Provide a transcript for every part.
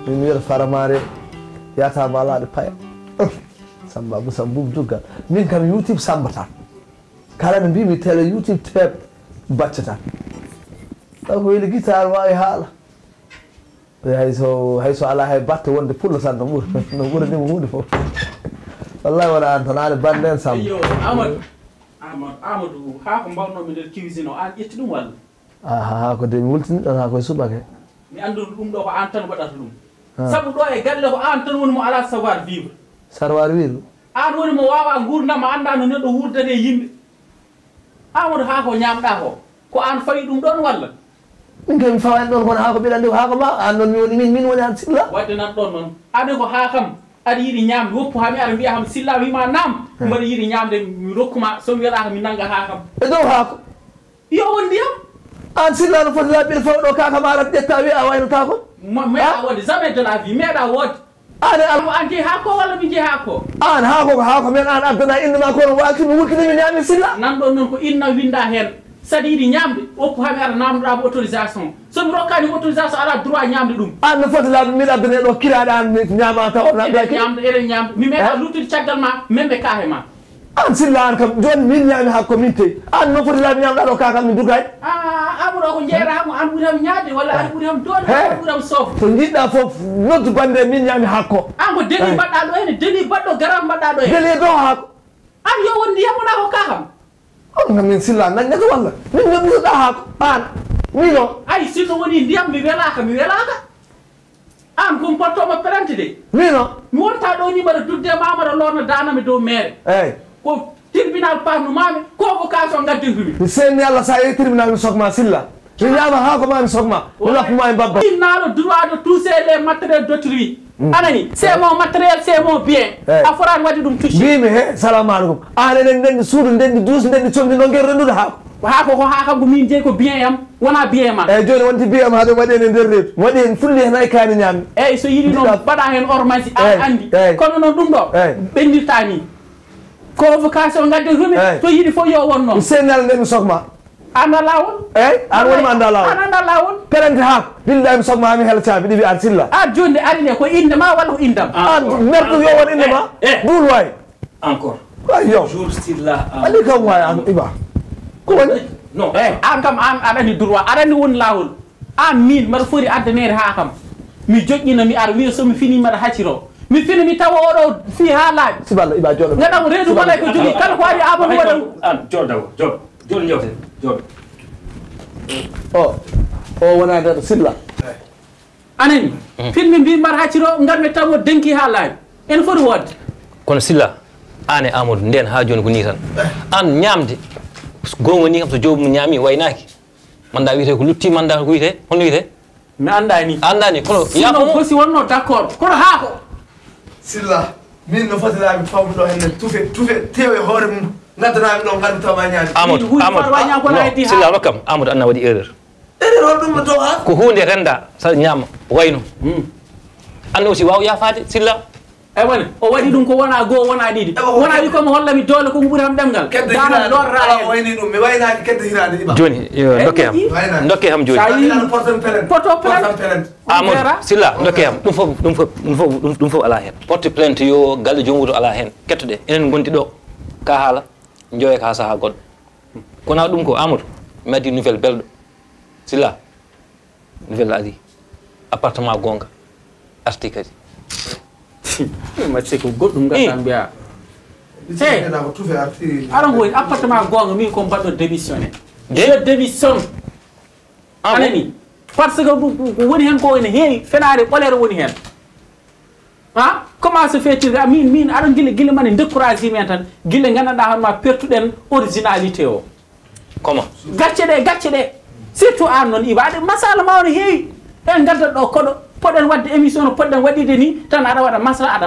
min wiya faramare yata malaɗo paya samba musa mbub duggal min kam youtube sambata kala no mbimi télé youtube teɓ baccata taw ko weli guitare wawi haala hayso ala hay batte wonde pullo tan no ɓuranimo hunde foof wallahi wona an tan ane bande en samba Amadou ha ko mbawnomi nder cuisine o an ƴetti ɗum walla ha ko de mi wultiniɗon ha koye subake mi andu ɗum ɗo ko an tan waɗata ɗum sabu ɗo e galle ko an tan woni mo ala savoir vivre an woni mo wawa gurdam anda no neɗɗo wurdata e yimɓe Amadou ha ko ñamɗa ko an fawi ɗum ɗon walla min kay mi fawani ɗon kono ha ko ɓiɗande ko ha ko ma an noon min woni an Silla wadde nan ɗon noon aɗa ko ha kam aɗa yiɗi ñamde woppu hami aɗa mbiya kam Silla wima nam mbaɗa yiɗi ñamde mi rokkuma somi weelaka mi nangga ha kam e dow haako yo won ndiyam an Silla no foti laɓɓiɗe fawɗo kaka ma aɗa ƴetta wiya a waynota kon meeɗa wonde jamais de la vie meeɗa woode an jeeyi haako walla mi jeeyi haako an haako ko haako men an addana inde ma kono wakti mi wurtini mi ñaami Silla nan ɗon noon ko inna winda hen saɗa yiɗi ñamde oppu hami aɗa namdoɗamo autorisation somi rokkani autorisation ala droit ñamde ɗum an no foti laaɓde mbiɗa addane ɗo kiraɗe an ñama taw ñamde eɗen ñamde mi meeɗa luttude caggal ma men ɓe kaahe ma an Silla an kam joni min ñaami hakko min teyi an no foti laaɓde ñamɗa ɗo kakam mi dugay Amadou ko jeeramo an ɓuuri ham ñaade walla an ɓuuri ham doole an ɓuuri ham soof so jiɗɗa foof noddu bande min ñaami hakko an ko délit mbaɗɗa ɗo hene délit baɗɗo garam mbaɗɗa ɗo hen délit dow haako an yo won ndiyam wona ko kakam on kam min Silla naggata walla min nodduɗa haako an mino ay sinno woni ndiyam mi welaka an kom pottomo pelante de mino mi wonta ɗo ni mbaɗa dudde mamaɗa lorno danami dow maire eyyi ko tribunal parnumami convocation gaddintumi mi senni Allah sa yehi tribunal mi sokma Silla mi ñaama haako ma mi sokma mi lappuma e babba innaɗo droit de toucher les matériels d'autrui anani c'est mon matériel c'est mon bien a forani wadde ɗum touché mbimi he salamu aleykum an enen ndendi suudu ndendi duusi ndendi comdi no guer rendude haako ko haakam ko min jeeyi ko bien yam wona bien ma eyyi joni wonti bien ma haɗum waɗi ene nder reedu waɗi hen fulli hen hay kaani ñammi eyyi so yiɗi noon mbaɗa hen ormasi an andi kono noon ɗum ɗo ɓendirta ni convocation gaddetumi to yiɗi fof yo won noon sennal nde mi sokma anda lawol eyyi an wonima anda lawol an anda lawol pelante haako billa mi sokma hami hela caabi ɗivi an Silla jonde arine ko inde ma walla ko indam an merɗo yo won inde ma duul wayi encore ay yo jour Silla ali kam wayi an iba ko woni non an kam an aɗani droit aɗani woni lawol an min mbaɗa foti addanede ha kam mi joƴƴina mi ara wiya somi fini mbaɗa hacciro mi fini mi tawa oɗo fi ha laaɓi siballa iba joɗo gaɗamo reedu wala ko jogui kala ko ari Amadou waɗa an joɗo jewte joɗo o wona nder Silla anani filmi mbi mbaɗa hacciro garmi tawa denki ha laaɓi ene foti wodde kono Silla an e Amadou nden ha joni ko ni tan an ñamde gonga ni kam so jomum ñaami waynaki manda wiyete ko lutti manda ko wiyete hono wiyete mi andani kono yaako gosi wonno d'accord kono haako Silla min no foti laaɓi fawmi ɗo henne tufe tewe hoore mum gaddanami ɗo garmi tawma ñaami Amadou Silla rokkam Amadou anna waɗi erreur erreur on ɗum dow ha ko hunde renda sa ñaama wayno anna aussi waw yafade Silla e woni o waɗi ɗum ko wona goho wona ɗiɗi wona wi komi hollami doole koko ɓuuri ham ɗemgal dana lorra hen wayni ɗum mi waynaki kedde hirade iba joni dokke ham joni poto plainte Amadou Silla dokke ham ɗum fof ala hen porte plainte yo galle joom wuuro ala hen kettoɗe enen gondi ɗo ka haala jowe ka saaha goɗɗo kona ɗum ko Amadou mi addi nouvelle belɗo Silla nouvelle adi appartement gonga arti kadi macce ko goɗɗum gadda mbiya aɗa goyi appartement gonga min ko mbaɗɗo démissionné je démissionne anani par ce que ko woni hen ko ene heewi fenade ɓolere woni hen ha comment se fait il min aɗa guila mane découragé men tan guila gandanɗa hoorema pertuɗen originalité o comment gacce ɗe surtout an noon iwaɗe masala ma ono heewi en gaddat ɗo koɗo poɗen wadde émission no poɗɗen waɗide ni tan aɗa waɗa masla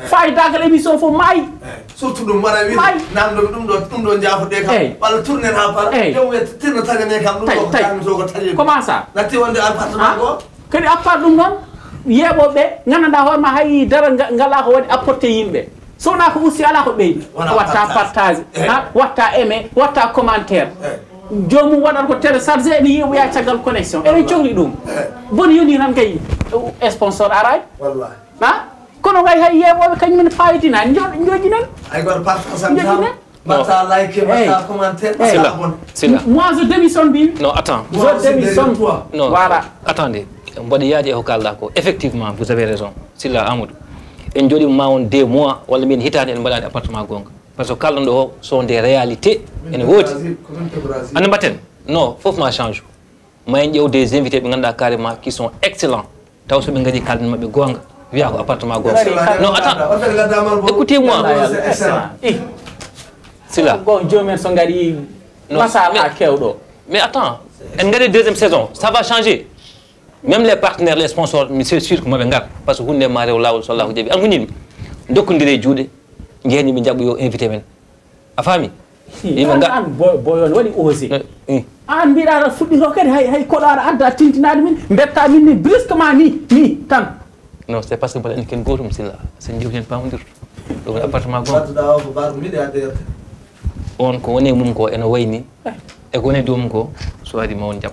fayidagal émission fof maayi surtout ɗum waɗa wi namdoɓe ɗum ɗo jaafoɗe kam walla tournen ha para jom wiya tirno tagane kam ɗum ɗo kamito ko taƴi comment ça natti wonde appartement go kadi appart ɗum noon yeeɓoɓe gandanɗa hoorema hay dara ngala ko waɗi apporté yimɓe sowona ko aussi ala ko ɓeydi watta partage watta aimé watta commentaire jomum waɗata ko téléchargé ene yeeɓoya caggal connexion enen cohli ɗum boni yoni tan kay sponsor arani wallahi ha kono gay hay yeeɓoɓe kañumen payitina jooƴi nan ay goto partage am batta like batta commentaire Silla moi je démissionne bi non attends je démissionne non voilà attendez mboɗo yaaji e ko kalɗa ko effectivement vous avez raison Silla Amadou en jooɗima ma won 2 mois walla min hitande en mbaɗani appartement gonga par ce que kalɗon ɗo o sont des réalités ene woodi ande mbatten non fof ma change ma en ƴeew des invités ɓe ganduɗa carrément qui sont excellents taw soɓe gaari kalden mabɓe gonga wiya ko appartement gonga non attends écoutez moi Silla gon jomumen so gaari masala kewɗo mais attends en gaari deuxième saison ça va changer même les partenaires les sponsors mi c'est sûr ko maɓe gar par ce que hunde ma rew lawol so allahu jaaɓi an ko ñimi dokkodire juuɗe jeeni mi jaɓɓo yo invité men a faami an boyon waɗi osé an mbiɗa aɗa fuɗɗito kadi hay koɗo aɗa adda tintinade min mbetta min ni brusquement ni tan non c'est parce que mbaɗa en ken gotum Silla sen jewti hen pamodirto ɗum appartement gon gadduɗa o ko bar mbiɗe adde on ko woni mum ko ene wayni e ko woni dow mum ko so waɗi ma won jaɓ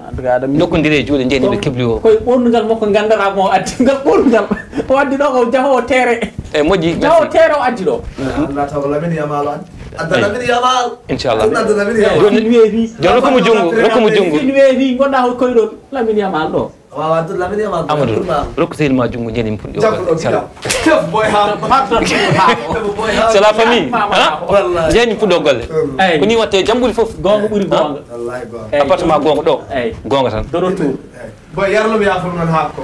dokkodire juuɗe jeeniɓe kebli o koye ɓornugal makko gandata mo addi ngal ɓornugal o addi ɗo ko jahowo teere e moƴƴi jahowo teere o addi ɗo Allah taw lamini yamalo an adda lamini yamal inchallah adda lamini yamal joni weefi joni rokkumo junngo fin weefi gonɗa ko koyɗon lamini yamal ɗo wawa adda lamini yamal Amadou rokku sehil ma junngo jeeni mi puɗɗi o boy ha c'est la famille wallahi jeeni puɗɗo golle ko ni watte jamɓuri fof gonga ɓuuri gonga wallahi gonga appartement gonga ɗo gonga tan de retour boy yarlum yafum non hakko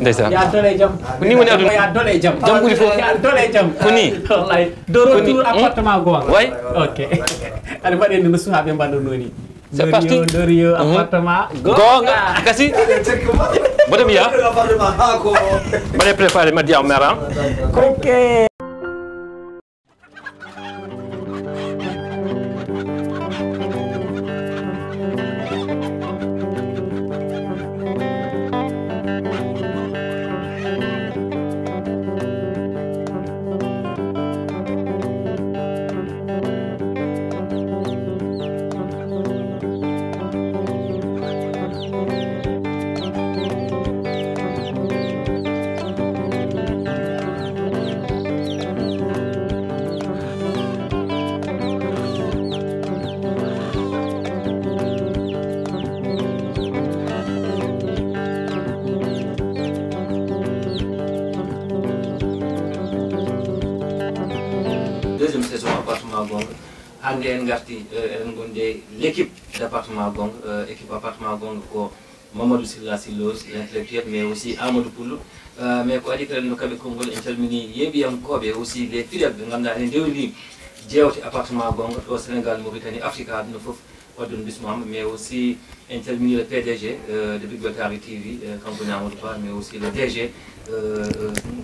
ndeysan ya dole jam ko ni woni aduna ya dole jam jam ɓuuri fof ya dole jam ko ni wallahi de retour appartement gonga way ok aɗa mbaɗen no suhaɓe mbaɗanoni c'est parti Dorio appartement gonga kasi boɗo mi ya appartement hakko mbaɗe préparé maddi am mera ok deuxième saison appartement gonga hande en garti eɗen gonde l'équipe département gonga équipe appartement gonga ko Mamadou Silla Sillos l'intellectuel mais aussi Amadou Poullo mais ko adi kalen no kamɓe konngol en calmini yeeɓiyankoɓe aussi les fidèles ɓe ganduɗa ene ndewni jewte appartement gonga ɗo Sénégal Mauritanie Afrique aduna foof wadde no bismama mais aussi en calmini le PDG de Big Beltare TV kanko ni Amadou Ba mais aussi le DG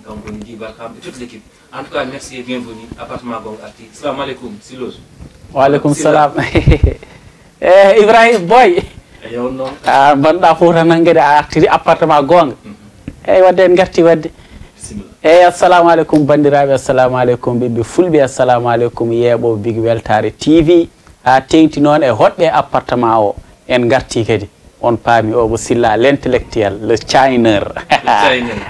kanko ni Djibar Kam et toute l'équipe en tout cas merci et bienvenue appartement gonga arti salamu aleykum Sillos waaleykum salam Ibrahima Boy eyi on noon mbanɗa fota nanguede a artiri appartement gonga eyyi wadde en garti wadde eyyi assalamu aleykum bandiraɓe assalamu aleykum ɓiɓɓe fulɓe assalamu aleykum yeeɓo Big Weltare TV ha tengti noon e hoɗɓe appartement o en garti kadi on paami o mo Silla l'intellectuel le chainer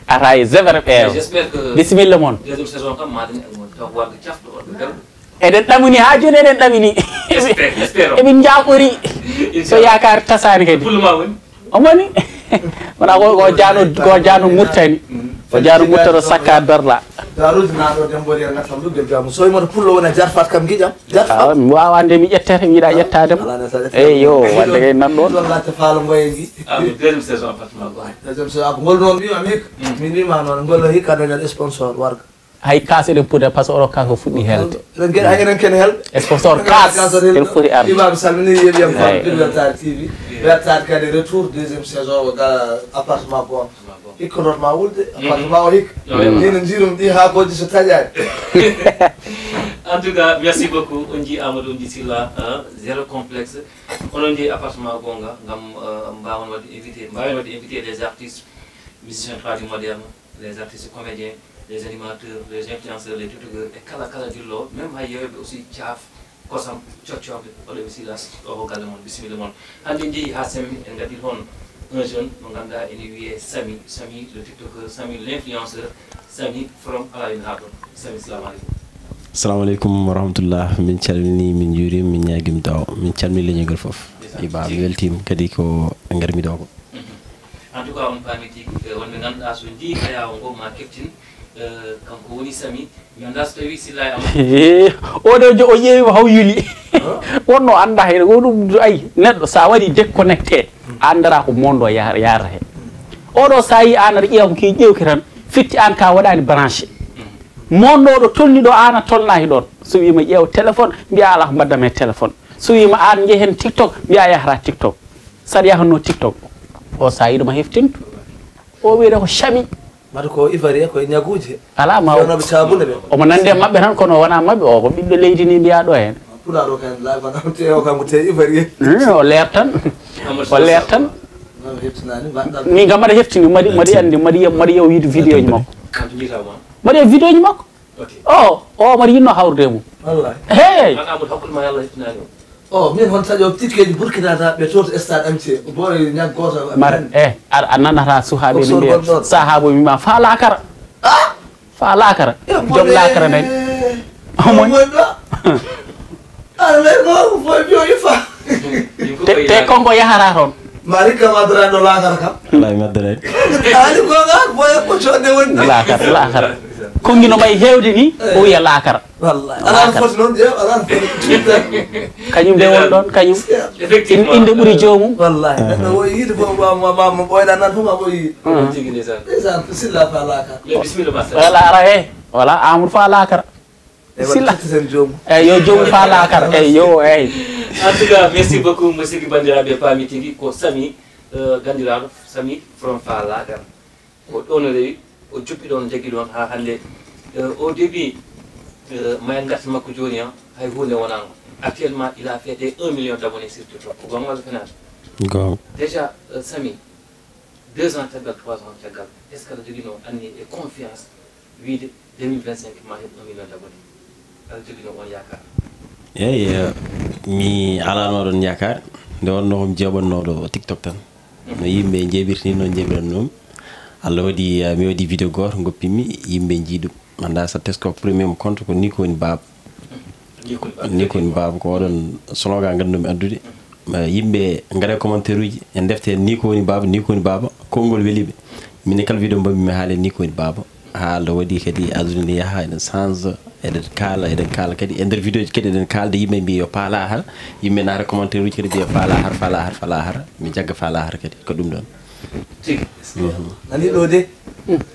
ata e zévre ɓeewo bisimilla moon deuxième saison kam maɗen taw warde cafɗo on belɗo eɗen ɗamini ha joni eɗen ɗamini eɓin jaɓori so yakar tasani kadi pulluma woni omoni wona ko jano Murtani o jano Murtani sakka berla daruji naɗo dembori e gatam ɗum gamu so wimoto pullo wona jarfat kam guiƴam jarfat mi wawa nde mi ƴettete mi yiiɗa ƴettadema eyyi yo wadde kay nan ɗon ɗon latte faalo ngoye gui deuxième saison appartement gonga deuxième saison ko ngol noon mbimam hikka min wima noon ngol hikka dañat sponsor warga hay kas eɗen puuda par ce que oɗo kas ko fuɗɗi helde eɗen gueɗa hay enen ken helɓe sponsor kas en foti arde imam salmini yeɓiyam fa Big Weltare TV Weltare kadi retour deuxième saison ga appartement gonga hikka notma wulde appartement o hikka ine jiirum ɗi haakoji so taƴani en tout cas merci beaucoup on ji Amadou on ji Silla zéro complexe onon jeeyi appartement gonga gam mbawon wadde invité les artistes musiciens tradis modernes les artistes comédiens les animateurs les influenceurs les youtubeurs et kala dillo même hay yewɓe aussi caaf kosam coccoɓe oɗo mi silas o galle moon bisimilla moon hande jeeyi ha semmi en gaddi toon un jeune mo ganduɗa ene wiye Samy le tiktoker Samy l'influenceur Samy from Alawin ha ɗon Samy salamu aleykum. assalamu aleykum wa rahmatullah min calmini min juurima min ñaguima daw min calmini leñol fof iba mi weltima kadi ko garmi ɗo ko en tout cas on paami tigi wonɓe ganduɗa so jii hayawo ngo ma keftin kanko woni Samy mi anda so tawi silla am oɗo o ƴeewi haw yuli wonno anda hen ko ɗum ay neɗɗo sa waɗi déconnecté andara ko monde o yarata hen oɗo sa yi an aɗa ƴeewa ki ƴewki tan fitti an ka waɗani branché monde oɗo tolniɗo an a tolnaki ɗon so wima ƴeew téléphone mbiya ala ko mbaddam e téléphone so wima an jehen TikTok mbiya yahata TikTok saɗa yahanno TikTok o sa yiɗoma heftinto o wiyete ko Samy mata ko ivoirien koye ñaguji ala ma fewnoɓe cabunde ɓe omo nande mabɓe tan kono wona mabɓe o ko ɓiɗɗo leydi ni mbiya ɗo hen pulaɗo kan labanamte o kam ko te ivoirien o leer tan o leer tan heftinani mbaɗɗa min kam mbaɗa heftini mbaɗi andi mbaɗi yew yiide vidéo ji makko kanto jitama mbaɗi yew vidéo ji makko o mbaɗa yinno hawrude mum wallahi hey an amadou hakkude ma yallah heftinani o min hon taƴo tikkeji burkinata ɓe toto stade amitié boy ñag goto mara a nanata suhaɓe ne mbiya sahabo mima fa lakara fa lakara joom lakara nani omoy ɗo aɗa lay ko foy biyo ifa te konko yahata toon mari kam adorani ɗo lakara kam wallahi maddanani ani goga boye ɓoccode woni lakara kongino may hewde ni o wiya lakara wallahi alano foti noon ƴeew alano foti kañum de won ɗon kañum inde ɓuuri jomum wallahi neɗɗo woyi yiide fof ma ɓoyɗa nan fof ma ɓoyi tigi ndesan ndesan silla fa lakara yo bisimilla ma Samy wala ara he wala Amadou fa lakara silla ten jomum eyyi yo jomum fa lakara eyyi yo eyyi en tout cas merci beaucoup musidɓe bandiraɓe paami tigi ko Samy gandiraɗo Samy from fa lakara ko ɗon o rewi o juɓɓi ɗon jagui ɗon ha hande au début mayen garte makko joni hay hunde wonango actuellement il a fêté 1 million d'abonnés sur TikTok ko gonga walla fenade gonga déjà Samy 2 ans caggal 3 ans caggal est ce que aɗa joguino anni e confiance wiide 2025 ma heɓ 1 million d'abonnés aɗa joguino on yakar eyyi mi alano ɗon yakar nde wonno komi jeeɓannoɗo TikTok tan no yimɓe jeeɓirtini noon jeeɓirannomi Allah waɗi mi waɗi vidéo goto goppimi yimɓe jiiɗum anda so tesko premier compte ko ni ko woni baba ni ko woni baba ko oɗon slogan gandumi addude yimɓe gaɗa commentaire uji e defte ni ko woni baba konngol weliɓe min kala vidéo mbami mi haale ni ko woni baba ha Allah waɗi kadi aduna ne yaaha eɗen change eɗen kaala kadi e nder vidéo ji kadi eɗen kalde yimɓe mbi yo paala har yimɓe naata commentaire uji kadi mbiya fala har mi jagga fala har kadi ko ɗum ɗon tigi nani ɗo de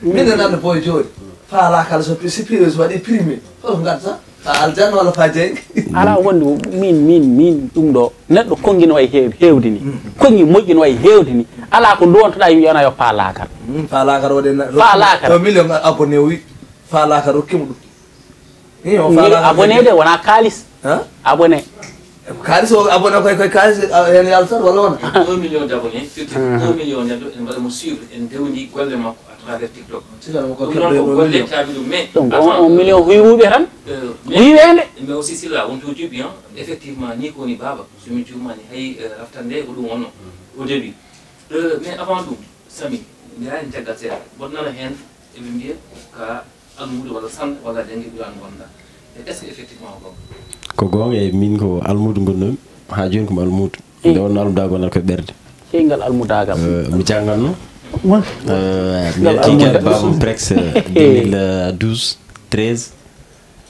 minen nanɗo boye joni fa lakala so pires waɗi primé holko gaddata fa aljanna walla fa jeyge ala wonde min ɗum ɗo neɗɗo konngino way hewde ni kongi moƴƴino way hewde ni ala ko dontoɗa wiyana yo pa lakara fa lakara waɗe fa lakara 1 million abonné o wi fa lakara rokkimo ɗum abonné de wona kalis abonné kalis o abonné koye kalis hen yaltat walla wona 1 million d'abonnés surtout 1 million neɗɗo en mbaɗa mo suivre en dewni golle makko à travers TikTok ɗum noon ko golle taabi ɗum mais donc 1 million huyruɓe tan huyɓende mais aussi silla wonto juuɓi effectivement ni ko woni baba somi jumani hay raftande ko ɗum wonno au début mais avant ɗum Samy mbiya en caggal seeɗa mboɗo nana hen eɓe mbiya ka almudo walla sande walla dengue ɓuran gonɗa est ce que effectivement ko gonga e min ko almudo gonnomi ha joni komi almudo nde wonno almudagal gonal koye ɓerde seygal almudagal mi janganno mi tigade babam presque 2012 13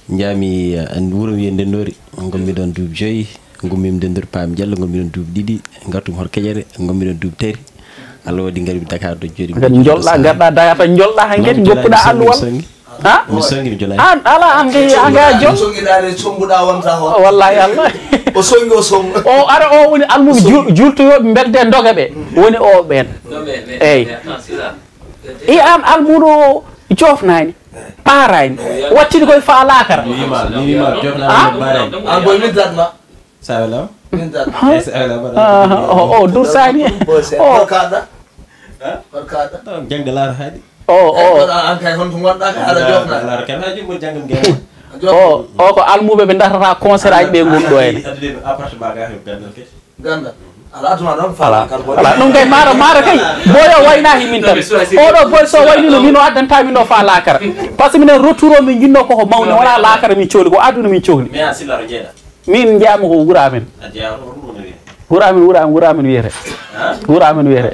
jami wuuro wiye ndendori gommi ɗon duuɓi joyyi gommimi ndendori paami diallo gommi ɗon duuɓi ɗiɗi gartumi hoto keƴere gommi ɗon duuɓi tati Allah waɗi garmi Dakar do jooɗi kadi jolɗa garɗa Dakar tan jolɗa han kadi goppuɗa alluwal ha mi songi mi jolani an ala an kay anga jol songiɗani sombuɗa wonta ho wallahi Allah o songi o song o ara o woni almuɓe jultoyoɓe belde doga ɓe woni o ɓen eyyi i an almuɗo jofnani parani wattide koye fa lakara mi wima jofnani barani an boy min datma sa wala min datma o dursani o kaɗa hol kaɗa jangde laata haadi o an kay honto gonɗa ka aɗa jofna laata kam haji mo janggam gema o ko almuɓe ɓe dartata concert aji ɓe gonɗo ene appartement ga he gandal kete ganda ala aduna ɗon fala ala ɗum kay mara kay boyo waynaki min tan oɗo boy so waynino min o addanta min o fa lakara par ce que minen retour o min jinno koko mawni wona lakara min cohli ko aduna min cohli mais a sillaro jeeɗa min jeyama ko wuura men a jeeya ɗum no wiye wuura men wiyete wuura men wiyete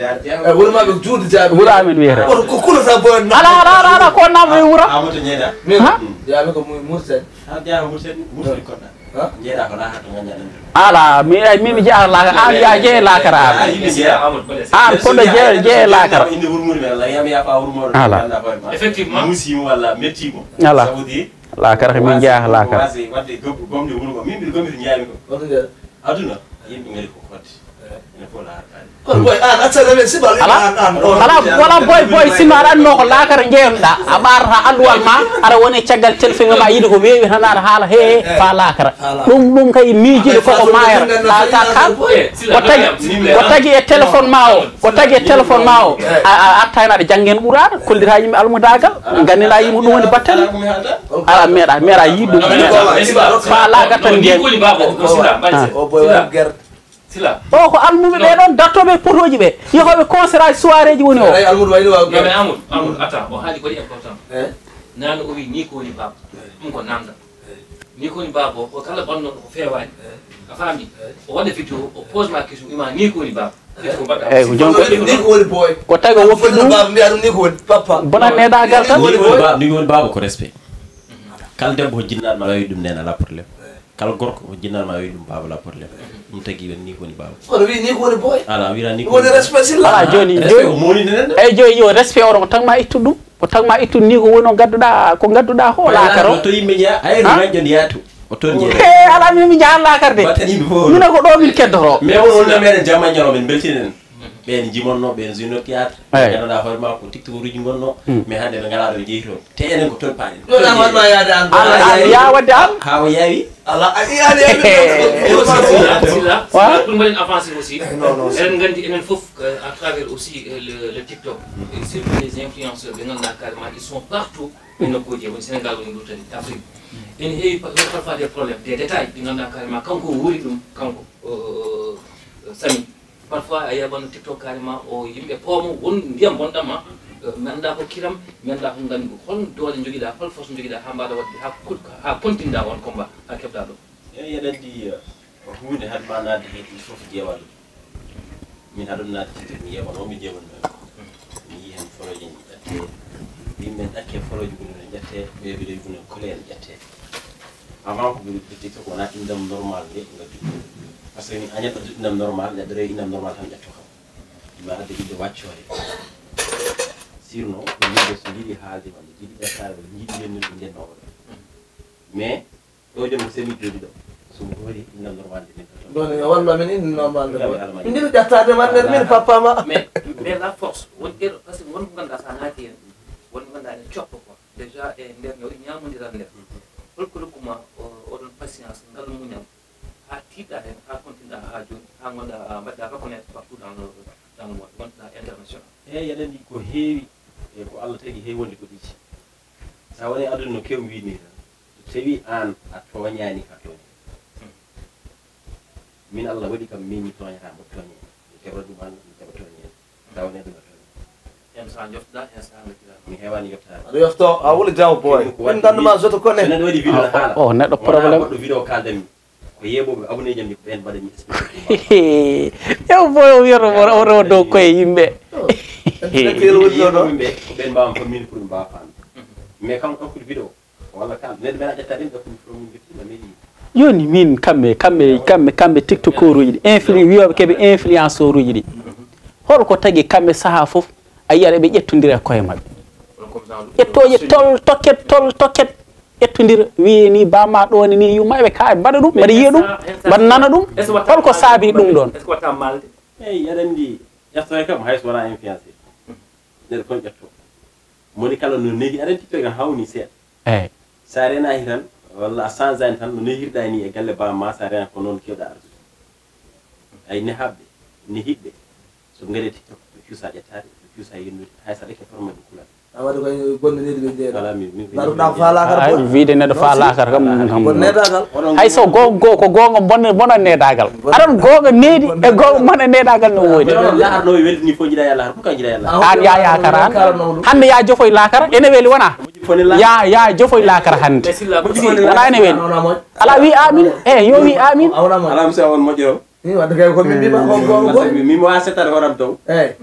wurmaɓe juude jaaɓe wuura men wiyete ko kulata boy ala ko namde wuura amoto jeeɗa min yaami ko murtede ha jeeya murtede koɗɗa jeeɗa ko laha to gaña ɗum ala min jeeya lakara an ya jeeye lakara an koɗo jeeye lakara inde wurmuri men Allah yami yafa wurmore ala effectivement musimo walla mettimo ala sabudi lakara ko min jeeya lakara wasi wadde gomde wuro ko min mbiɗa gomiti ñaami ko aduna yimɓe ngari ko fodde ene fof la harkani kono boy an accane sibal wala boy sinno aɗa anno ko lakara jeeynoɗa a ɓarata alluwal ma aɗa woni caggal téléphone ma yiiɗi ko weewi tan aɗa haala he fa lakara ɗum kay miijiɗo koko mayara kal ko tagui e téléphone ma o ko tagui e téléphone ma o a atta hen aɗa jangga hen ɓuurata kollita yimɓe almudagal gandina yimɓe ɗum woni battane ala meeɗa yiid ɗum fa lakara tan jeey sila o ko almuɓe ɓe ɗon dattoɓe potoji ɓe yehoɓe concert aji soirée ji woni o almudo wayni waw mais Amadou attends o haali kodi important nano o wi ni ko woni baba ɗum ko namda ni ko woni baba o kala bannoɗo ko fewani a faami o waɗa vidéo o pose ma question ima ni ko woni baba ko mbaɗɗa eyyi ko jonko ni ko woni boy ko tawi o woppi ɗum baba mbiya ɗum ni ko woni papa bonanneɗagal tan ni woni baba ko respect kala debbo ko jinnaɗo ma wawi ɗum nen ala probléme kala gorko ko jinnaɗo ma wawi ɗum baba ala probléme ɗum tagui wen ni ko woni baba kono wi ni ko woni boy ala wira ni ko woni respect silla ala joni moni nen eyyi joni yo respect oɗo ko tagma ittude ɗum ko tagma ittude ni ko woni o gadduɗa ho lakara o to yimɓe jeeya ayno gaƴƴon yahatu o toon jeeya e ala min mi jahan lakara de batten yimɓe fof minen ko ɗo min keddoto mais wonno meɗen jamma ñalo men beltinen ɓen jimonno ɓen zino théâtre ganduɗa hoore ma ko tiktoruji gonno mais hande ɓe ngala ɗo jeeyi toon te enen ko toon paaɗen ɗon an wanma yaade an ya wadde an ha o yaawi ala yani sila ɗum mbaɗen avancé aussi eɗen gandi enen fof à travers aussi le TikTok et surtout les influenceurs ɓe ganduɗa carrément ils sont partout e nokkuji woni Sénégal woni ɗo tani Afrique ene heewi parfois des problèmes des détails ɗi ganduɗa carrément kanko wuuri ɗum kanko Samy parfois a yaɓano TikTok carrément o yimɓe poomo won ndiyam bonɗamma mi annda ko kiram mi annda ko ngandi hol doole joguiɗa hol force joguiɗa ha mbaɗa wadde ha continda on combat ha keɓɗa ɗo eyi eɗen ndi hunde hade ma nadde hen il faut ƴeewa ɗum min haɗum nadde TikTok mi ƴeewa noon mi ƴeewanno mi yii hen foroje ƴette yimɓe ɗakke foroje gune ƴette ɓeɓeɗo gune colére ƴette avant ko ɓuri TikTok wona indam normal nde gaddu par ce que a ñeɗɗo innam normal neɗɗo rewi innam normal tan ƴetto kam ma adde inde waccore sirno ko yimɓe so jiiɗi haalde walla jiiɗi ƴettade walla jiiɗi yennude ndennowo ɗo mais ɗo jom ko semi joni ɗo somo hoori innam normal nde don walla min inde normal min ndiɗo ƴettade man nder min papa ma mais la force won ɗeɗo par ce que wonko ganduɗa sa naati hen wonko ganduɗa ene coppa quoi déjà e nder no ñamodiral nder holko rokkuma oɗon patience ngal muñal ha tiɗɗa hen ha continɗa ha joni ha gonɗa mbaɗɗa reconnaître partout dans le monde gonɗa international eyi eɗen ndi ko heewi e ko Allah tagi heewi wonde ko ɗiɗi sa woni aduna no kew wiini tan so tawi an a tooñani ka tooñi min Allah waɗi kam min mi tooñata mbo tooñe mi keɓra ɗum an mi keɓa tooñe tawne ɗum a tooñe hen sa joftoɗa hen sa gattira mi heewani yoftade aɗa yofto a wuli jaw boy min ganduma soto kone so neɗɗo waɗi vidéo no haala o neɗɗo probléme goɗɗo vidéo kaldanmi ko yeɓoɓe abonné jam ni ko ɓen mbaɗani ew boy o wiyata o rewa dow koye yimɓe yeɓoɓe ɓe ko ɓen mbawa formine pour ɓe mbawa famde mais kam ɗokkude vidéo walla kalde neɗɗo meeɗa ƴetta ɗen ɗokkude pour min geftima meeɗi joni min kamɓe tiktoker uji ɗi wiyoɓe keeɓe influenceur uji ɗi holko tagui kamɓe saaha foof a yiyat eɓe ƴettodira e koye mabɓe ƴettoje tol tokket ƴettodira wiye ni bamma ɗone ni yumma eɓe ka mbaɗa ɗum mbaɗa yiya ɗum mbaɗa nana ɗum holko saabi ɗum ɗon est ce que watta malde eyyi aɗa andi ƴettoye kam hayso wona influencé neɗɗo foof ƴetto moni kala no neegi aɗa tiktok tan hawni seeɗa eyyi sa renaki tan walla a change ani tan no nehirɗa ni e galle bamma sa renaki ko noon kewɗa ardude ay nehaɓɓe nehiɓɓe so gaari tiktok ɓe cuusa ƴettade ɓe cuusa yennude hay sa ɗeke forme de couleur awade ko bonne nedi be jeedo ala mi daru da fa lakar ay wiide neɗɗo fa lakar kam bon nedagal hay so go ko gonga bona nedagal aɗon gonga needi e gonga mona nedagal no woodi lahar no weldini fo jida yalla ko ka jida yalla an ya yakara hande ya jofoy lakara ene weli wona ya jofoy lakara hande wala ene weli ala wi amin yo wi amin ala mi sa won mojjo ni wadde kay ko min biba ko mi mo asetar horam taw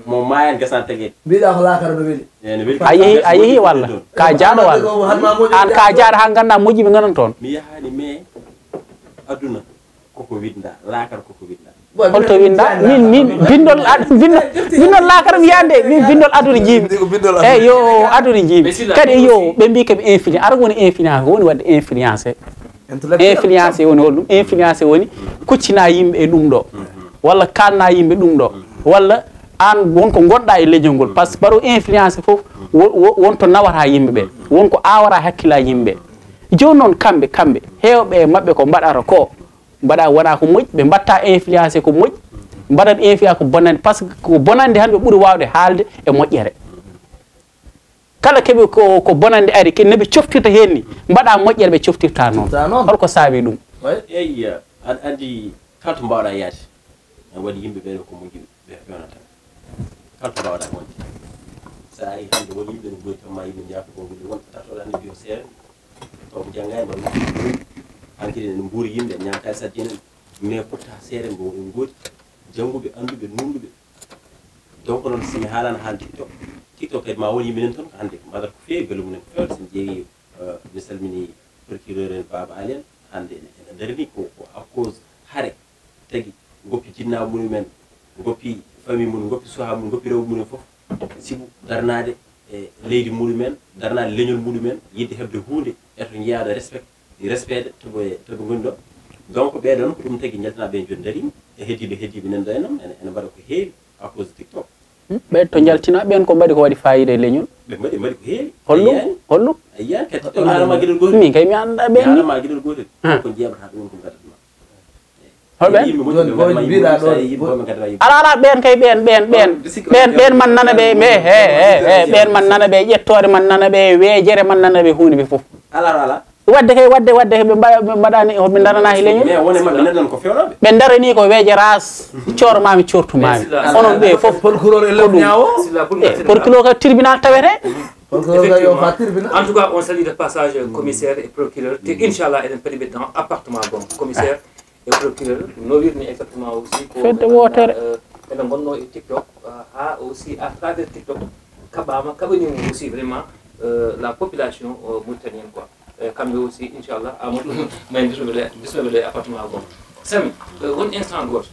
mo mayan gasan tege biida ko lakara do weli ayehi walla ka jaado walla an ka jaado ha ganda moji be ganan ton mi yahani me aduna koko winda lakar koko winda holto winda min bindol lakar mi yande min bindol aduna jiimi yo aduna jiimi kadi yo be mbi kam influence ara woni influence woni wadde influence influence woni hollum influence woni kuccina yimɓe e ɗum ɗo walla kalna yimɓe ɗum ɗo walla an wonko gonɗa e leñol ngol par ce que baro influence fof wonto nawata yimɓe ɓe wonko awara hakkilla yimɓe joni noon kamɓe hewɓe e mabɓe ko mbaɗata ko mbaɗa wona ko moƴƴi ɓe mbatta influence ko moƴƴi mbaɗat influence ko bonande par ce que ko bonande hande ɓe ɓuuri wawde haalde e moƴƴere kala keɓe ko bonande ari ke neɓe coftirta hen ni mbaɗa moƴƴere ɓe coftirta noon holko saabi ɗum eyi andi kalto mbawɗa yaade waɗi yimɓe ɓeɗe ko moƴƴi ɓe fewnata kalto mbawɗa wonde sa ari hande woni yimɓe no goyti tamma yimɓe jaafa gongude wonta tartoɗa andi biyo seere to mo janggani mbaɗ hankide ne mbuuri yimɓe ñamta saddi enen mais fotta seere ngo en gooti jannguɓe annduɓe nunduɓe donc noon somi haalano haal tiktok kadi ma woni yimɓe nen toon ko hannde mbaɗata ko feewi belle mumen ko fewde somi ƴeewi mi salmini procureur en baba alien hannde ene darini ko à cause haare tagi goppi jinnaɓe mumen goppi famille mum goppi suha mum goppi rewɓe mumen fof sibu darnade e leydi muɗumen darnade leñol muɗumen yidde heɓde hunde eto jeyade respecte toɓe goni ɗo donc ɓeɗon ko ɗum tagui jaltinaɓe joni darima e heddiɓe nan ɗo enam ene mbaɗa ko heewi à cause tiktok ɓe to jaltina ɓen ko mbaɗi ko waɗi fayida e leñol ɓe mbaɗi ko heewi hollum ayiyani kadi to harama gueɗel gotel min kay mi anda ɓen ni harama gueɗel gotel ko jeeɓata ɗum ko gadatma ala ɓen kay ɓen man nana ɓe ɓen man nana ɓe ƴettore man nana ɓe weejere man nana ɓe hunde ɓe fof ala wadde ɓe mbaɗani ɓe darana he leñol ɓe darani ko weeje ras cormami cortumami onon ɓe fof procureur ka tribunal tawete En tout cas, on salue de passage commissaire et procureur. Inch'Allah, elle est dans appartement bon commissaire et procureur. Nous vivons exactement aussi. Faites de water. Elle a TikTok. Aussi à travers TikTok, Kabama, Kabani aussi vraiment la population mauritanienne quoi. Comme aussi, Inch'Allah, à mon mais je appartement bon. Sami, un instant gauche.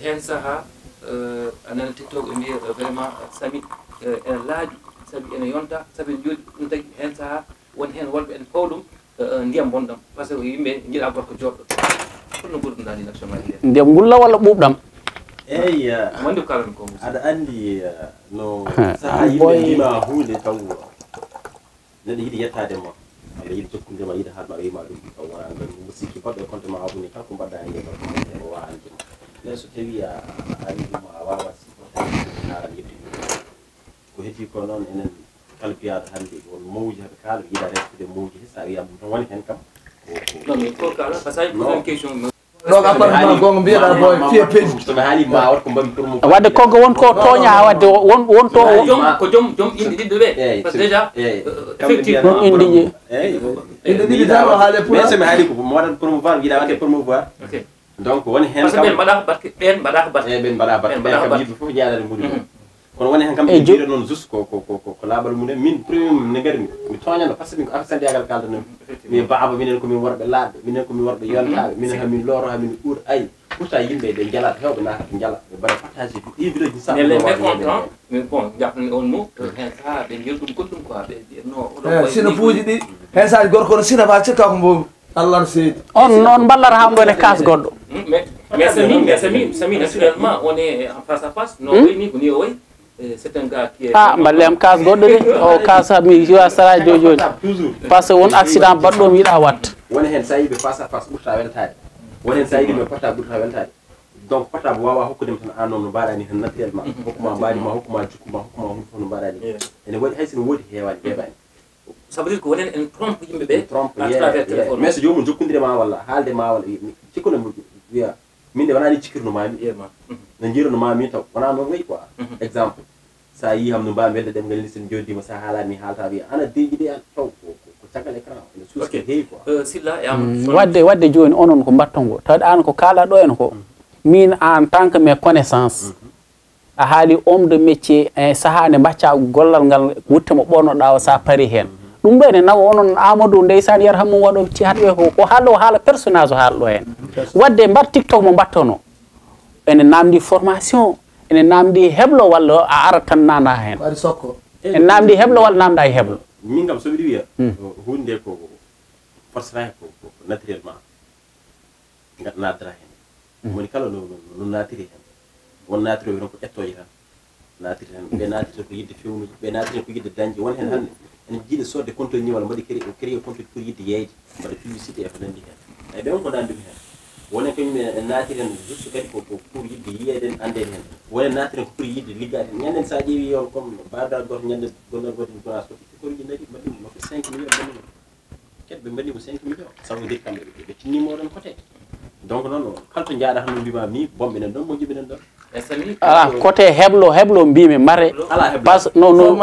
Hensaha, un TikTok vraiment Sami, un large. sabi ene yonta sabi jooɗi ɗum tagi hen saaha woni hen wolɓe en pawɗum ndiyam bonɗam par ce que yimɓe jiiɗa gorko joɗɗo holno ɓurɗumɗa ɗin action maji ɗe ndiyam ngulla walla ɓuuɓɗam eyi wonde ko kalano ko aɗa andi no saaha yimɓe mbima hunde taw neɗɗo yiiɗi yettadema aɗa yiiɗi jokkudema yiiɗi haalma wima ɗum taw wona ɗon mo sikki baɗɗo e compte ma abuni kanko mbaɗɗa hen yeeɓa o wawa andema mais so tawi a ari ɗum a wawa haran yebde ko heddi ko noon enen kala biyaɗo hannde won mawji haɓe kaala yiiɗa restude mawji he sa wiyama ɗum woni hen kam non mais ko kala par ce que pose une question donc appartement gonga mbiyeɗa boy fiye peeji somi haali ma wat ko mbami pour mo wadde konko wonko tooña wadde wonto ko joom inde ɗiɗɗo ɓe par ce que déjà effectivement inde ɗiɗi tan o haale pour mais somi haali ko mo waɗat promouvoir yiiɗa wadde promouvoir donc woni hen kam ɓen mbaɗa ko batte ɓen mbaɗa ko batte ɓen mbaɗa batte ɓen kam yimɓe fof ñaanade muɗum kono woni hen kam ɓe jiiɗa noon juste ko laaɓal mumen min premier ne garini mi toñano par ce que min ko afsande yagal kaldanami mi baaba minen komin worɓe laaɓɓe minen komin worɓe yontaɓe minen hamin looro hamin ɓuur ayi pourtant yimɓe ɓe jalata hewɓe nakata jala ɓe mbaɗa partage ɗi vidéo ji mais les mécontents mais bon jafni on mot hen saaha ɓe jeel ɗum goɗɗum quoi ɓe no sina puuji ɗi hen saaji gorko no sina fa cikka ko mbo allah no seedi on noon ballata ham ɗon e kas goɗɗo mais Sami naturellement on est en face à face no way ni ko ni o way c'est un gars qui est balle am kas goɗɗo de o kasa mi yiwa saraji do joni par ce que won accident baɗɗo mi yiɗa watta woni hen sa yiɓe face à face ɓurta weltade woni hen sa yiɗi ɓe porta ɓurta weltade donc portable wawa hokkude tan an non no mbaɗani tan naturellement hokkuma mbaɗima hokkuma jukkuma hokkuma hunde fof no mbaɗani ene waɗi hay sino woodi heewani heeɓani ça veut dire que wonen en trompe yimɓe ɓe trompe à travers téléphone mais so jomum jokkodirema walla haalde ma walla cikkuno wiya min de wonani cikkirnomami no jiiranoma taw wona noon wayi quoi exemple sa yi ham no mbawi welde ɗem ngal listen joddima sa haalani mi haalta wiya ana deeƴi ɗe an taw ko caggal écran ene suuske heewi quoi Silla wadde joni onon ko mbatton go tawde an ko kala ɗo en ko min en tant que mes connaissance a haali homme de métier e saaha nde mbacca gollal ngal wuttemo ɓornoɗa o sa pari hen ɗum ɗo ene nawa onon Amadou ndeysan yar hammum waɗo ci hatɓe ko haalɗo haala personnage o haalɗo hen wadde mbar TikTok mo mbattono ene namdi formation ene namdi heblo walla a ara tan nanda hen waɗi sokko ene namdi heblo walla namda e heblo min kam soɓiɗi wiya hunde ko forcetake ko naturellement nadra hen woni kala no natiri hen won natiri tan ko ƴettoje tan natiri tan ɓe natirta ko yidde fewnuji ɓe natirta ko yidde dañde won hen hande ene jiiɗa sodde contenu walla mbaɗi créé contenu pour yidde yeyde mbaɗa publicité e ko nandi hen eyi ɓe on ko nandumi hen wonen kañum en natiri hen juste kadi ko pour yidde yiyeden andede hen wonen natiri hen ko pour yidde liggade hen ñanden sa ƴeewi yon comme badal goto ñande gonɗon goto gonas ko koriji nari mbaɗimo mako 5 millions mbaɗimo kadi ɓe mbaɗimo 5 millions ça veut dire kamɓe ɓe tinnimoɗon côté donc noon kalto jaaɗa tan no mbimam ni bomɓe nen ɗon mo jiɓinen ɗon ala côté heblo mbimi mare parce que non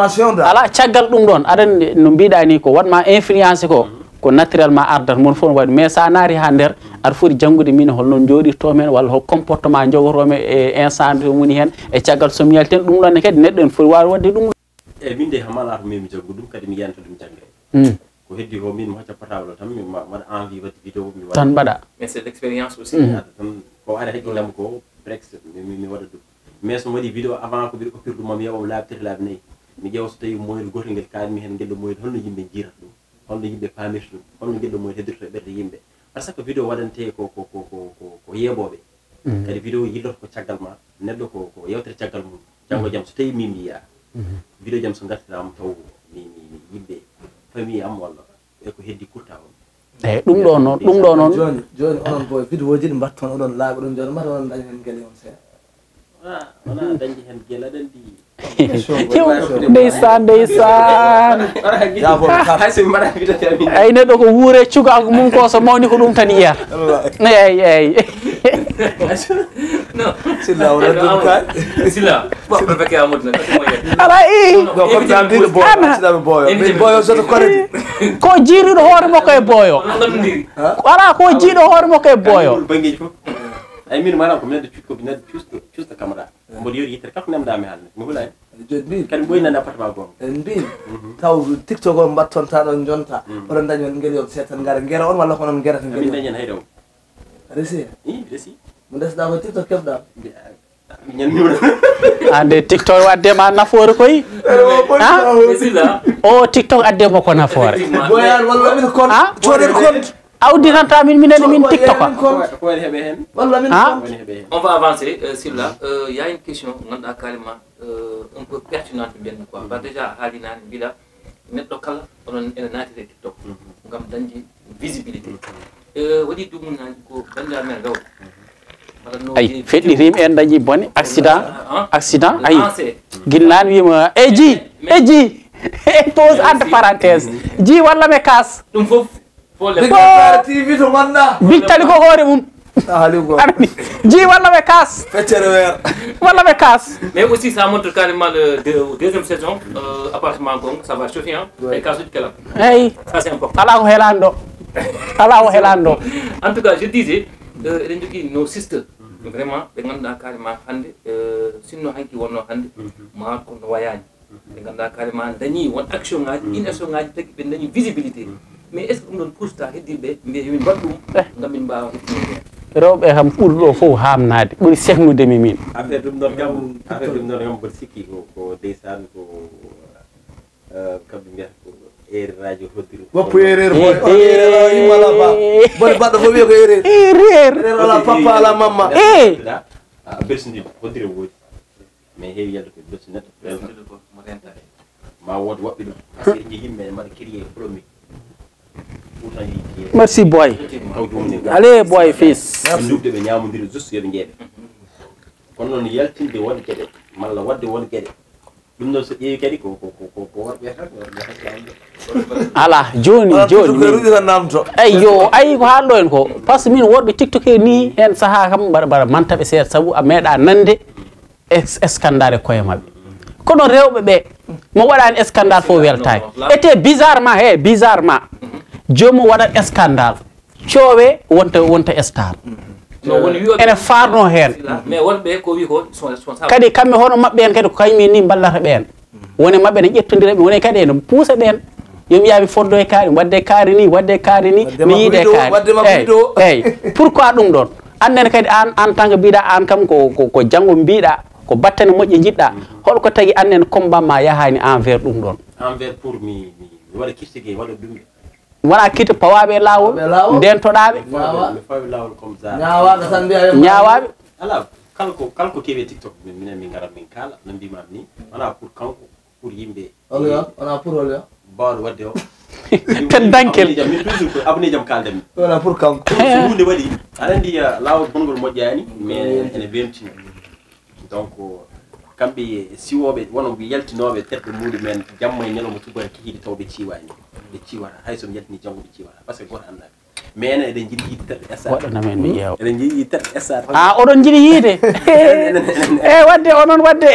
ala caggal ɗum ɗon aɗa no mbiɗa ni ko watma influence ko naturellement ardata mon fof no waɗi mais sa naari ha nder aɗa foti janggude min holno jooɗirto men walla hol comportement jogotomi e instant woni hen e caggal somi yalten ɗum ɗonne kadi neɗɗo en foti wawi wadde ɗum eyyi min de hamala to mimi jaggu ɗum kadi mi yiyanta ɗum jangge ko heddi ko min mi hocca portable tan mi waɗa envie wadde vidéo mi tan mbaɗa mais c'est l'expérience aussi tan ko ara haqqillam ko brexit mi waɗa ɗum mais so waɗi vidéo avant ko mbiɗa coppir ɗum mami yeɓam laabi tati laabi nayyi mi ƴeewa so tawi moyde gotol ngel kalmi hen gueɗɗo moyde holno yimɓe jiirata ɗum holno yimɓe pamirta ɗum holno gueɗɗo moyde heddirta e ɓerde yimɓe par ce que vidéo waɗante ko yeeɓoɓe kadi vidéo yilloto ko caggal ma neɗɗo ko yewtere caggal mum janggo jaam so tawi min mi yiya vidéo jaam so gartirama taw mi yimɓe famille am walla e ko heddi kurta on eyyi ɗum ɗo noon joni onon boy vidéo ji ɗi mbatton oɗon laaɓa ɗum joni mata onon dañi hen gueɗe on seeɗa wona dañde hen gueɗe aɗa andi ndeysan ay neɗɗo ko wuure cukago mum ko so mawni ko ɗum tan yiyata eyyi non Silla wona ɗum kay Silla ɓoɓɓe fekke Amadou ala boyo soto korede ko jiiriɗo hoore makko e boyo ala ko jiiɗo hoore makko e boyo bangueji fof ay min manam ko mi neɗɗo cuutko mi neɗɗo cuusta caméra mboɗo yori yittere kala ko nemdami haalde mi hulani joni mbimi kadi ɓoynande appartement gonga en mbimi taw TikTok o mbattonta ɗon jonta oɗon dañi on gueɗe on seetan gara guera on walla ko onon guerata min dañi hen hayre o resi resi mo desɗa ko TikTok keɓɗa ñanndiwɗo ande TikTok addema nafoore koy o TikTok addema ko nafoore boyan walla min compte coɗen compte awdinanta min minenne min TikTok ko woni heeɓe hen walla min woni heeɓe hen on va avancer Silla il y a une question ganduɗa carrément un peu pertinente mbiyanmi quoi par déjà haali nane mbiɗa neɗɗo kala onon ene naatire TikTok gam dañde visibilité waɗi dumunaji ko bandiraɓe men gawɗo ay feɗɗitima en dañi bone accident ayi guilnani wima ji pose entre parenthèse ji walla me kas ɗum foof TV to wanda big tali ko hoore mum haaligo ji walla ɓe kas feccere weer walla ɓe kas mais aussi ça montre carrément le deuxième saison appartement gong ça va chauffer et kasuji kelam eyyi ça c'est important ala ko helani ɗo ala ko helani ɗo en tout cas je disais eɗen jogui nos sisters vraiment ɓe ganduɗa carrément hande sinno hanki wonno hande ma ko no wayani ɓe ganduɗa carrément dañi won action ngaji ɗin action ngaji tagui ɓe dañi visibilité mais est ce que ɗum ɗon pusta heddiɓe mbiya yomin mbaɗ ɗum gam min mbawa hettinode rewɓe kam ɓuuri ɗo fof hamnade ɓuuri seknudemi min affaire ɗum ɗon kam mboɗo sikki ko ndeysan ko kamɓe mbiyata ko erreur hoddiri woppu erreur boy erreur yimala ba bone baɗɗo fof wiya ko erreur ala papa ala mamma bersodiri hoddiri woodi mais heewi yalde ko bersu neɗɗo mo renta ma wood woɓɓe ɗum par ce que yimɓe mbaɗa créé promis merci boy allez boy fils dubde ɓe ñamodiri juste yoɓe jeeɓe kono noon yaltinde won geɗe malla wadde won geɗe ɗum noon so ƴeewi kadi ko worɓe tan ala joni eyyo ayi ko haalɗo en ko par ce que min worɓe tiktoke ni hen saaha kam mbaɗa mantaɓe seeɗa saabu a meeɗa nande scandale e koye mabɓe kono rewɓe ɓe mo waɗani scandale fof weltaki ete bizarrement jomum waɗat scandale coowe wonta star ene farno hen mais wonɓe ko wi ko sont responsable kadi kamɓe hono mabɓe en kadi ko kañumen ni ballata ɓen woni mabɓe ne ƴettodira ɓe woni kadi ene puusa ɓen yomi yaami foddo e kaari wadde kaari ni mi yiide kaari eyyi pourquoi ɗum ɗon annene kadi an tan ko mbiɗa an kam ko janggo mbiɗa ko battane moƴƴe jiɗɗa holko tagui annene combat ma yahani envers ɗum ɗon envers pour mi waɗa kirtiguey waɗa ɗumɓe wona kitta pawaɓe lawol ndentoɗaɓe mi fawi lawol comme ça ñawaɓe ala kala ko keewi tiktok minen min garat min kaala no mbimam ni wona pour kanko pour yimɓe wona pour olyo bawɗo wadde o tan dankel min toujours ko abonné jam kaldemi wona pour kanko so hunde waɗi aɗa andi lawol gongol moƴƴani mais ene weltino donc kamɓe siwoɓe wono yaltinoɓe terɗe muɗumen jamma e ñalawma tubata kihiɗe taw ɓe ciwani ɓe ciwata hay somi yaltini janggo ɓe ciwata par ce que goto andaɓe mais enen eɗen jiiɗi yiide terɗe sar waɗanamen mi ƴeewa eɗen jiiɗi yiide terɗe sar oɗon jiiɗi yiide e wadde onon wadde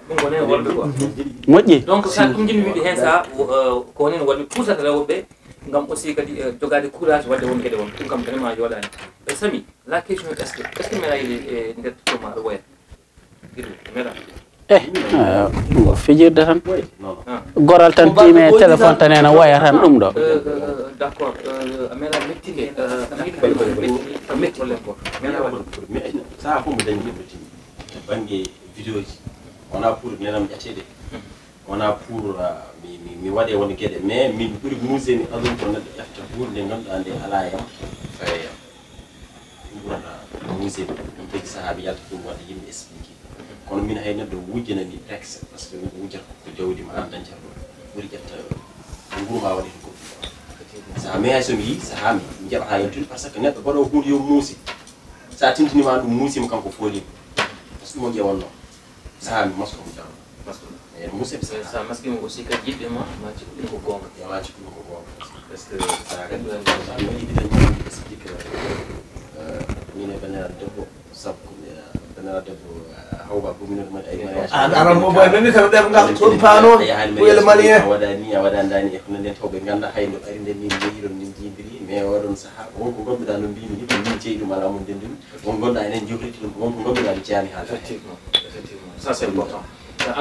ɗum woni wolɓe quoi moƴƴi donc sa ɗum jinmi wiide hen sa ko woni wolɓe pusata rewɓe ngam aussi kadi jogade courage wadde won gueɗe won ɗum kam vraiment yoɗani Samy la question est ce que meeɗa yiide nder toma aɗa woya fijirde tan goral tan tiime téléphone tan ene waya tan ɗum ɗo d' accord ameɗa mettinde metti golle ko saha fof mo dañi yeɓɓetimi banggue vidéo ji wona pour nenam ƴatede wona pour mi waɗe won gueɗe mais min ɓuuri museni aduna ko neɗɗo ƴefta hunde nde ganduɗa nde ala yam faye yam ɗum ɓurata museni ɗum tagi saaha mi yalta ɗum waɗa yimɓe expliqué kono min hay neɗɗo wujjanani texte par ce que neɗɗo wujjata ko jawdi ma an dañcat ɗum ɓuuri ƴetta ko nguurma waɗi to goɗɗum saha mais hay somi yi saha mi jaɓata yaltude par ce que neɗɗo baɗo hunde yo muusi sa tintinima ɗum muusima kanko foolima par ce que ɗum o ƴewanno saha mi maskomo jaw e muusɓe sa maskima aussi kadi yiɗɓe ma cikku ɗum ko gonga ma cikku ɗum ko gonga par ce que saha kadi mi yiɗi tan explique min e bandiraɗo debbo sabu bandiraɗo debbo hawba communauté mari ay mariage aran mo boy nani tan ɗemgal toon paano ɓuyel malien waɗani a waɗandani e kono nden tawɓe ganda hayno ɓari nden min jeeyiɗon min jiidiri mais oɗon saaha wonko gonduɗa no mbimi ni ɗum min jeeyi ɗum ala mo ndendumi won gonɗa enen jofriti ɗum wonko gonduɗa mi ceerani haala effectivement ça c'est important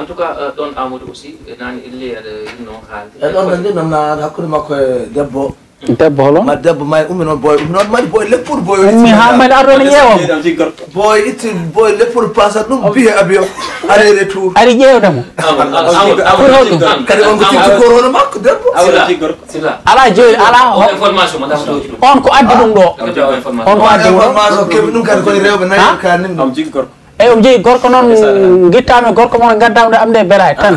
en tout cas ɗon Amadou aussi nani elle aɗa yinno haalde e ɗon tan jinnom na hakkude makko e debbo holon ma debbo may ummi noon boy ummi noon mari boy leppude boy ummi ha mbaɗa arɗo ne ƴeewam boy itti boy leppude passa ɗum biye avion aller retour ari ƴeewdemo pour hoɗum kadi on ko tikkor hono makko debbo ala joni ala information mo dafatoji ɗum on ko addi ɗum ɗo on ko addi information keɓi ɗum kadi koye rewɓe nayi ka nimɗo am jiggi gorko eyi omo jeeyi gorko noon guittami gorko moon gaddama ɗo amde beraye tan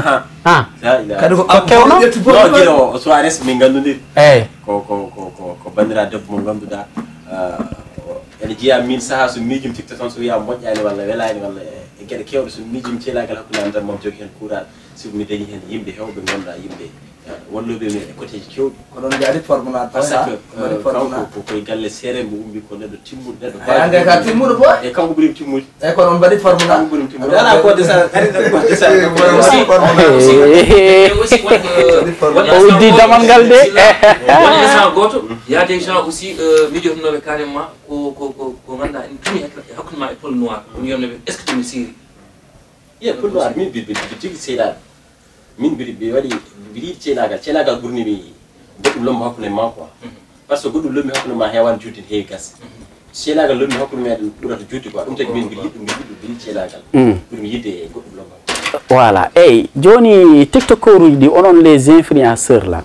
kadi ko kewno non guiɗo o soires min gandodiri eyyi ko bandira debbo mo ganduɗa ene jeeya min saaha so miijum tikta tan so wiya moƴƴani walla welani walla e gueɗe kewɗe so miijum ceelagal hakkude am tan mami jogui hen kuural siko mi dañi hen yimɓe hewɓe ganduɗa yimɓe walloɓe e côté ji kewɗi oɗon jaari formenade par ce que kanko koye galle seere mo ummi ko neɗɗo timmuɗo neɗɗo ande ka timmuɗo boy e kanko ɓuurimi timmude eyyi kono on mbaɗi formenade kanko ɓuurimi timmude ala ko desa o uddi damal ngal de woni instant goto ya des gens aussi mijotonoɓe carrément ko ganduɗa en tumi hakkude ma e pol noir on yonnoɓe est ce que ɗum siri iya pol noir min mbiɗ jogui seeɗaɓe min mbiɗi waɗi mbiɗi yiɗi ceenagal ɓurni mi goɗɗum lombo hakkude ma quoi par ce que goɗɗum lombi hakkude ma hewani juutde heewi gas ceenagal lombi hakkude meɗen ɓurata juutde quoi ɗum tagi min mbiɗi yiɗɗum mbiɗi yiɗi ceenagal ɓurmi yidde e goɗɗum lombo voilà eyyi joni tiktokeur uji ɗi onon les influenceurs là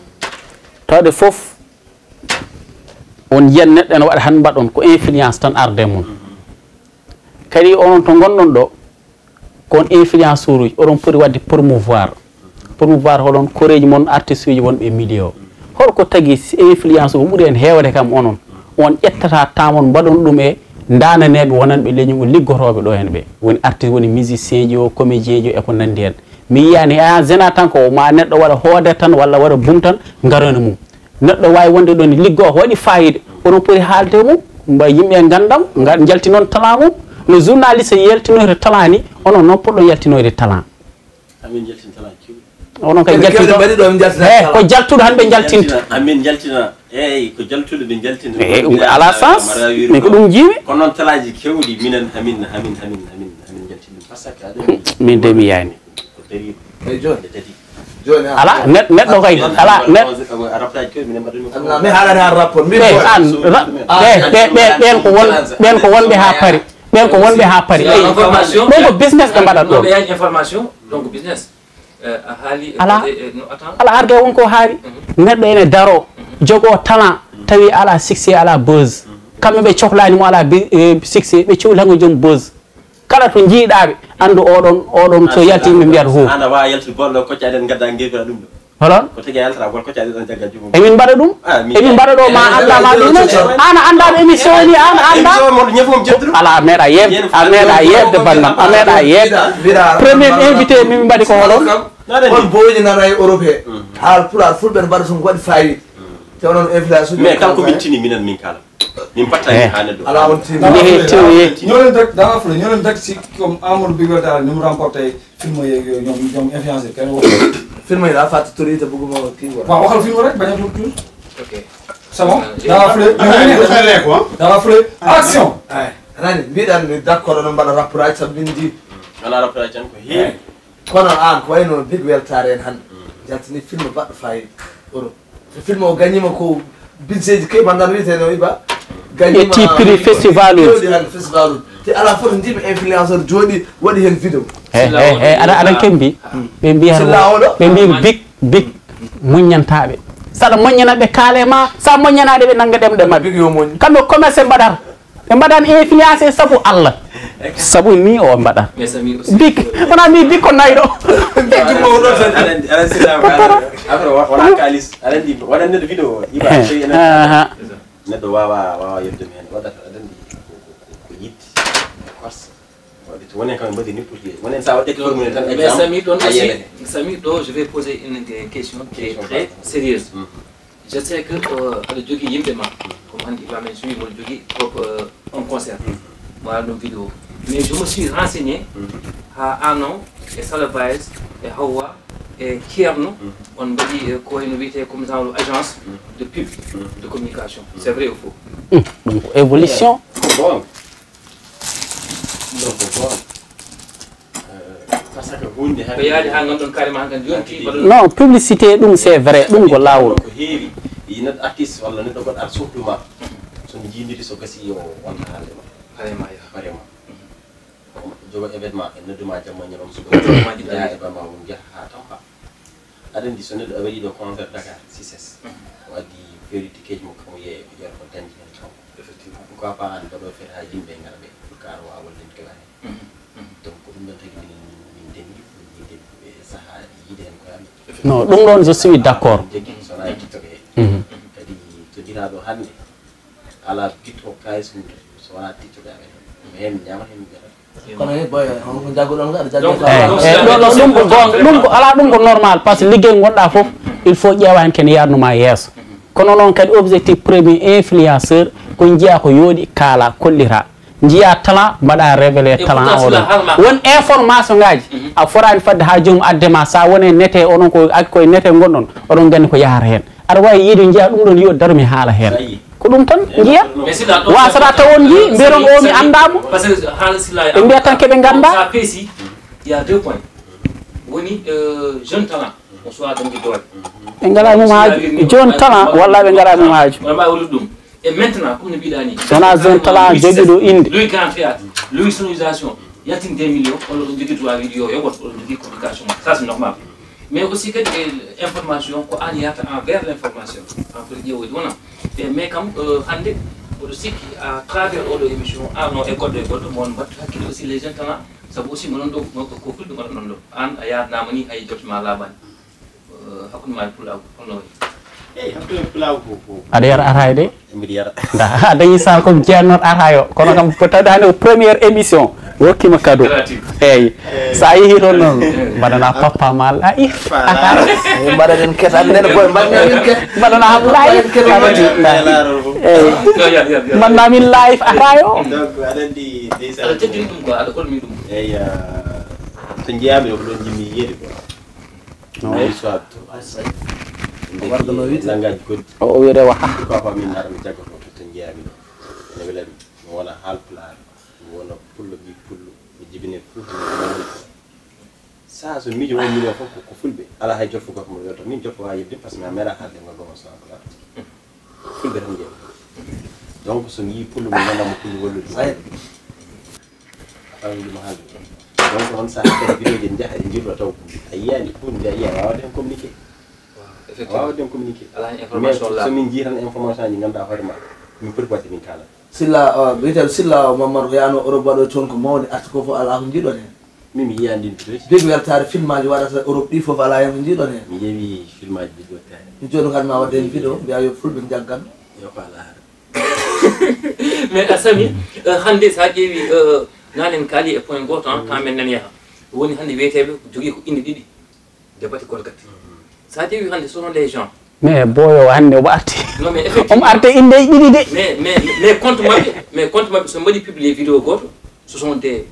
tawde foof on yiyan neɗɗo ene waɗa han mbaɗon ko influence tan arde mum kadi onon to gonɗon ɗo kon influenceur uji oɗon poti wadde promouvoir holon koreji moon artiste uji wonɓe milieu o holko tagui influence ko ɓuuri en hewde kam onon on ƴettata tamon mbaɗon ɗum e ndaananeɓe wonanɓe leñol liggotoɓe ɗo hen ɓe woni artiste woni musicien ji o comédien ji e ko nandi hen mi yiyani a zena tan ko ma neɗɗo waɗa hoodere tan walla waɗa bum tan garana mum neɗɗo wawi wonde ɗon liggo ko waɗi fayida onon poti haalde mum mba yimɓe gandam jalti noon talent mum no journaliste yaltinoyde talent ni onon noon poɗɗo yaltinoyde talent amin jaltin talent onon kay jaltino ko jaltuɗo han ɓe jaltinta amin jaltina eyyi ko jaltuɗo ɓe jaltinta ala sens mais ko ɗum jiimi kono noon talaji kewɗi minen amin jaltin ɗum par ce que aɗa min de mi yiyani ko dari e joni joni ala neɗɗo kay ala raptaji kewɗi minen mbaɗumi mi haalani han rapport min ɓen ko wonɓe ha paari ɓen ko wonɓe ha paari information ɗon ko business ɓe mbaɗat ɗo ɓe yaji information donc business ala arga wonko haari neɗɗo ene daro jogo talent tawi ala succès ala buzz kamɓe ɓe cohlani mo ala succès ɓe cohli hanko joom buzz kala to jiiɗaɓe andu oɗon so yalti ɓe mbiyata ho anda wawa yaltude bolɗo koccaɗen gadda guebira ɗum ɗo holon ko tagi yaltata bol koccaɗe ɗon jagga jumum emin mbaɗa ɗum emin mbaɗa ɗo ma andama ɗum an andama émission ni an anda ala a meeɗa yebde a meeɗa yebde bandam a meeɗa yebde premier invité min mbaɗi ko holon on boyni nana e Europe he haal pular fulɓe ne mbaɗa ko waɗi fayida te onon inflation mais kala ko min tini minen min kala min pattani ha neddo ala on tini ñolen rek danga fule ñolen rek si comme Amadou Biguel dal ñu remporté film yeeg ñom influenceur kenn wax film yi daa fàtte tur yi te bëgguma kii quoi waaw waxal film rek bañ a tudd ok c'est bon danga fule danga fule action ay nani mbiɗan ni d'accord no mbaɗa rapportage sabu min ndi wala rapport tan ko heewi kono an ko wayno big weltare en hande jaltini film baɗɗo fayida Europe film o gagnima ko budget ji keɓa ndan wiyeteno iba ƴetti prix festival uji festival uji te ala fof ndimi influenceur jooɗi waɗi hen vidéo aɗa kembi ɓe mbi big muñantaɓe saɗa moñanaɓe kaale ma sa moñanaɗe ɓe nangga ɗemɗe mabɓe big yo moñi kamɓe commerce mbaɗata ɓe mbaɗani influencé saabu Allah saabu ni o mbaɗat big wona mi big ko nayɗo aɗa sirama après wona kalis aɗa andi waɗan neɗɗo vidéo iba neɗɗo wawa yebdemi hen waɗata aɗa andi ko yitti corse waɗi to wonen kam mbaɗi nippude wonen sa waɗi formule tan mais Samy ɗon aussi Samy ɗo je vais poser une question qui est très sérieuse je sais que aɗa jogui yimɓe ma comme hande Iba men sowi woɗa jogui un concert wala ɗum vidéo mais je me suis renseigné ha Anon e Salabayes e Hawa e Thierno on mbaɗi ko eno wiyete comme genre agence de pub de communication c'est vrai ou faux ɗum ko évolution bon parce que hunde ko yaadi ha ganduɗon carrément hankkadi yonti non publicité ɗum c'est vrai ɗum ko lawol ko heewi neɗɗo artiste walla neɗɗo goɗɗo ar sohluma sono jiidiri so gasi o wonta haalde ma vraiment jogo événement e nodduma jamma ñalom sugo yaa événement mum jaha ha tampa aɗa andi so neɗɗo a waɗi ɗo concert Dakar Cices waddi feeri tikeji mo kamo yeeye ko jara ko dañji hen kam effectivement pourquoi pas an mbaɗo feere ha yimɓe ngara ɓe pour que ar wawa wallen kewa hen donc ko ɗum ɗon tagi min deni ɓe saaha yiide hen ko yamɓe non ɗum ɗon je suis d' accord jegui sona e tiktok he kadi to diraɗo hande ala bitto kalis mum so wona tiktok amen hen ñama hen ɓe kono he boy on jaggoɗon ga aɗa ɗum ko ala ɗum ko normal par ce que ligguey gonɗa foof il faut ƴeewa hen kene yarduma yesso kono noon kadi objectif premier influenceur ko jiiya ko yooɗi kaala kollita jiiya talent mbaɗa révélé talent oɗon won information ngaji a forani fadde ha joomum addema sa wone nete onon koye nete gonɗon oɗon gandi ko yahata hen aɗa wawi yiide jiiya ɗum ɗon yo darmi haala hen ko ɗum tan jiiya wasata tawon jii mbiyeron o mi andamo ɓe mbiya tan keɓe ganda ça peesi il y a 2 points woni jeune talent on soit dañde doole ɓe ngala mum haaju joni talent walla ɓe ngala mum haaju wona mbawi wolude ɗum et maintenant comme no mbiɗa ni sona jeune talent joguiɗo inde Louis Grand Théâtre Louis sonorisation yaltini 2 millions on ɗon jogui droit vidéo yoɓot oɗon jogui communication ça c'est normal mais aussi kadi information ko an yahata envers l' information en pour ƴeewoyde wona mais kam hande oɗo sikki à travers oɗo émission ano e goɗɗo mon mbattu hakkille aussi les jeunes talent saabu aussi monon ɗo ko fulɓe gonɗon ɗo an a yadanama ni hay jottoma laaɓani hakkude ma e pulago holno wayi aɗa yara ataye de mbiɗa yara da a dañi sal comme jeennot atayo kono kam tawde hande première émission wokkima cadeau eyyi sa yeehi toon noon mbaɗana papa ma laif mbaɗanen ket an nen boy mbaɗnamin ket mbaɗana ham laif eyyi mbaɗnamin laif atayo donc aɗa andi aɗa teddini ɗum quoi aɗa holmi ɗum eyi so jeeyami ko ɗon jimmi yiyede quoi ayi soit langage goɗɗi o wiyete waha pourquoi pas min ara mi jaggoto to jeeyami ɗo ene welami mi wona haalpulaar mi wona pullo ɓi pullo mi jibine fuuta sa so miijo won million fof ko fulɓe ala hay jotfu goto mo yoto min jotfu wawi yebde par ce que mi a meeɗa haalde ngal goma so haalpulaar fulɓe tan jeeyi donc so mi yii pullo mo gandamo pullo wallude ɗum haalde donc on sa kadi vidéo ji jaha e jirɗo taw a yiyani hunde a yiya wawade hen communiqué wawade hen communiqué mais somin jii tan information ji ganduɗa hoore ma min poti wadde min kala silla wiyeten silla mamadou ko yano Europe waɗo toon ko mawni arti ko fof ala ko jiiɗon hen min mi yiyani ɗin vidéo ji jogi weltare film aji waɗata Europe ɗi fof ala hen ko jiiɗon hen mi ƴeewi film aji ɗi jottani joni kadi ma wadde hen vidéo mbiya yo fulɓe jaggan yo ko ala haara mais a sami hannde so a ƴeewi nanen kaali e point goto temps men nan yaha woni hannde wiyeteɓe jogui ko inde ɗiɗi debate golgate so a ƴeewi hannde selon les gens mais boyo hande omo arti non mais omo arte inde ɗiɗi de mais compte maɓɓe so mbaɗi publié vidéo goto ce sont des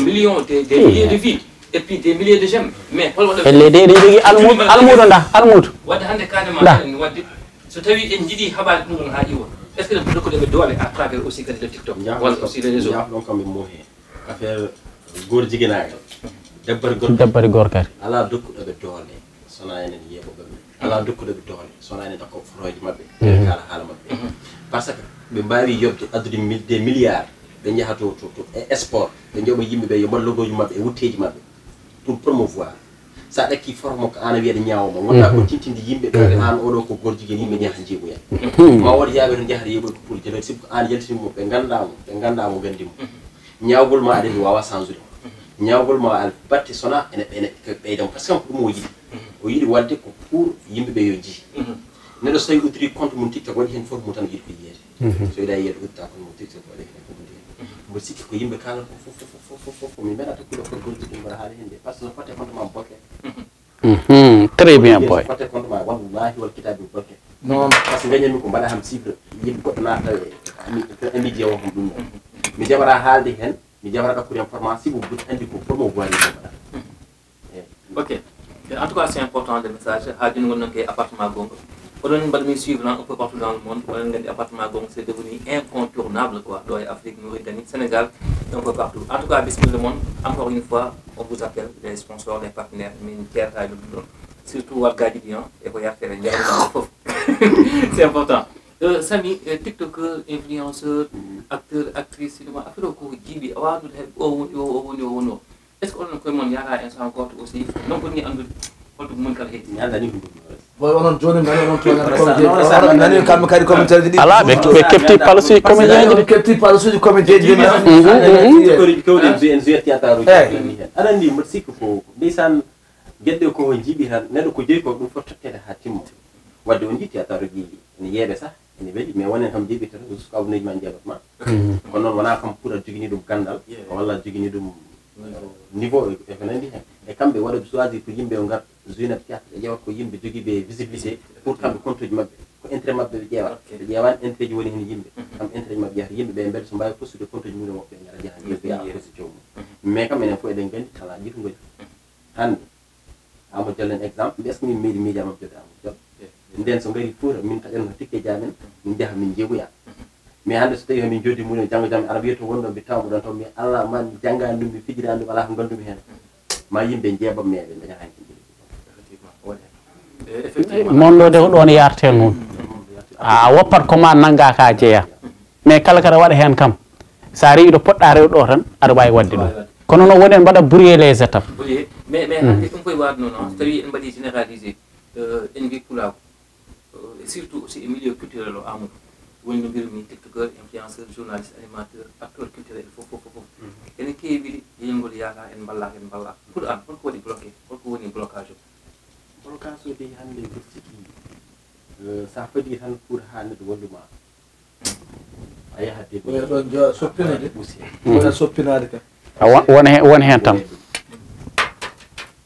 millions des milliers de vues et puis des milliers de j'aime mais hol waɗa elle de jogui almudo da almudo wadde hannde carrément wadde so tawi en jiiɗi haɓade ɗum ɗon ha iwa est ce que ɗum dokkudeɓe doole à travers aussi kadi le TikTok walla aussi les réseaux ɗon kamɓe moohe affaire goto jiguinaga debbari gorkati ala dokkuɗoɓe doole sona enen yeɓoɓe ala dokkuɗoɓe doole sona enen ɗakko foroje mabɓe kala haala mabɓe par ce que ɓe mbawi yobde addude des milliards ɓe jaaha to sport ɓe jooɓa yimɓeɓe yo ballogoji mabɓe e wutteji mabɓe pour promouvoir sa ɗakki forme ko an a wiyata ñawoma gonɗa ko tintinde yimɓe ɓe an oɗo ko goto jiguen yimɓe jaaha jeeɓoya ma woto yaaɓe to jahata yeeɓoy ko pour jelo siko an yaltinimo ɓe gandamo gandimo ñawgol ma aɗa wawa change de ñawgol ma al batte sona ene ɓeydam par ce que ko ɗum o yiɗi o yiɗi wadde ko pour yimɓeɓe yo jii neɗɗo so tawi uddiri compte mum TikTok waɗi hen forme mum tan yiɗi ko yiyede so yiɗa yiyede udda compte mum TikTok waɗi hen ko ɗum mbo sikki ko yimɓe kala fof mi meeɗa tokkude ko goto jigui mbaɗa haala hende par ce que no fotte compte ma bloqué très bien boy fotte compte ma wallahi wal kitabi bloqué non par ce que gañanmi ko mbaɗa ham chiffre yimɓe goɗɗo naata emi jeewo kom ɗum ɗon mi jaɓata haalde hen mi jaɓata ɗakkude information si mo buti andi ko promouvoir yimɓe mbaɗa ok en tout cas c'est important le message ha joni gonnon ke appartement gonga oɗon mbaɗa suivre un peu partout dans le monde oɗon gandi appartement gonga c'est devenu incontournable quoi ɗo e Afrique Mauritanie Sénégal un peu partout en tout cas bismillah le monde encore une fois on vous appelle les sponsors les partenaires min keerta ɗum ɗon surtout wargaji ɗi e ko yartere jaaɗa foof c'est important Samy tiktoker influenceur acteur actrice cinéma affaire o koko jiiɓi a wawa ɗum heɓ o woni o est ce que onon koye moon yata instant goto aussi non koni andude holto ko moni kala heedi mi andani ɗum boy onon joni nani onon toon nani kamɓe kadi comédien ji ɗi ala ɓe kefti palasuji comédien ji ɗi kefti palasuji comédien ji kewɗen en jouet théâtre uji hen aɗa andi mbaɗa sikki ko ndeysan gueɗɗe ko jiiɓi tan neɗɗo ko joyi ko ɗum foti tottede ha timmo wadde on jii théâtre uji ene yeeɓe sah ene weeli mais wonen kam jiiɓi tan jusqu' abouneji ma jeeɓatma kono noon wona kam pour a jogini ɗum gandal walla jogini ɗum niveau e ko nandi hen e kamɓe waɗa choisir ko yimɓe o gar joinat théâtre ɓe ƴewat ko yimɓe jogiiɓe visibilité pour kamɓe compte uji mabɓe ko intérêt mabɓe ɓe ƴeewat ɓe ƴewani intérêt ji woni hen yimɓe kamɓe intérêt ji mabɓe ƴewata yimɓe ɓe beele so mbawi postude compte uji mumen woɓɓe gara jaaha ƴeewa poste jomum mais kam enen fof eɗen gandi kala jitugol hande Amadou Diallo en exemple est ce que min meeɗi miidia mabɓe jodde Amadou Diallo nden so ngari Fouta min taƴan no tikke jamen min jaaha min jeeɓoya mais hande so tawi min joddi mumen janggo jam aɗa wiya to wonɗo mbi tawmo ɗon taw mi Allah ma mi janggani ɗum mi fijirani ɗum ala ko gandumi hen ma yimɓe jeeɓam meɓe daña hen monɗode ko ɗon yarte noon a woppat koma nangga ka jeeya mais kala kada waɗa hen kam sa rewi ɗo poɗɗa rewde ɗo tan aɗa wawi wadde ɗum kono noon wonen mbaɗa brouiller les étapes mais hande ɗum koye wade noon so tawi en mbaɗi généralisé en wi pulaako surtout aussi e milieu culturel o Amadou woni no mbirumi tiktoker influenceur journaliste animateur acteur culturel fof ene keewi yeñgol yaata en ballaka pour an holko waɗi bloqué holko woni blocage blocage o de hande mbiɗa sikki sa fadi tan pour hande walluma aya hadde ɗon jo soppinade wona soppinade kam won hen tan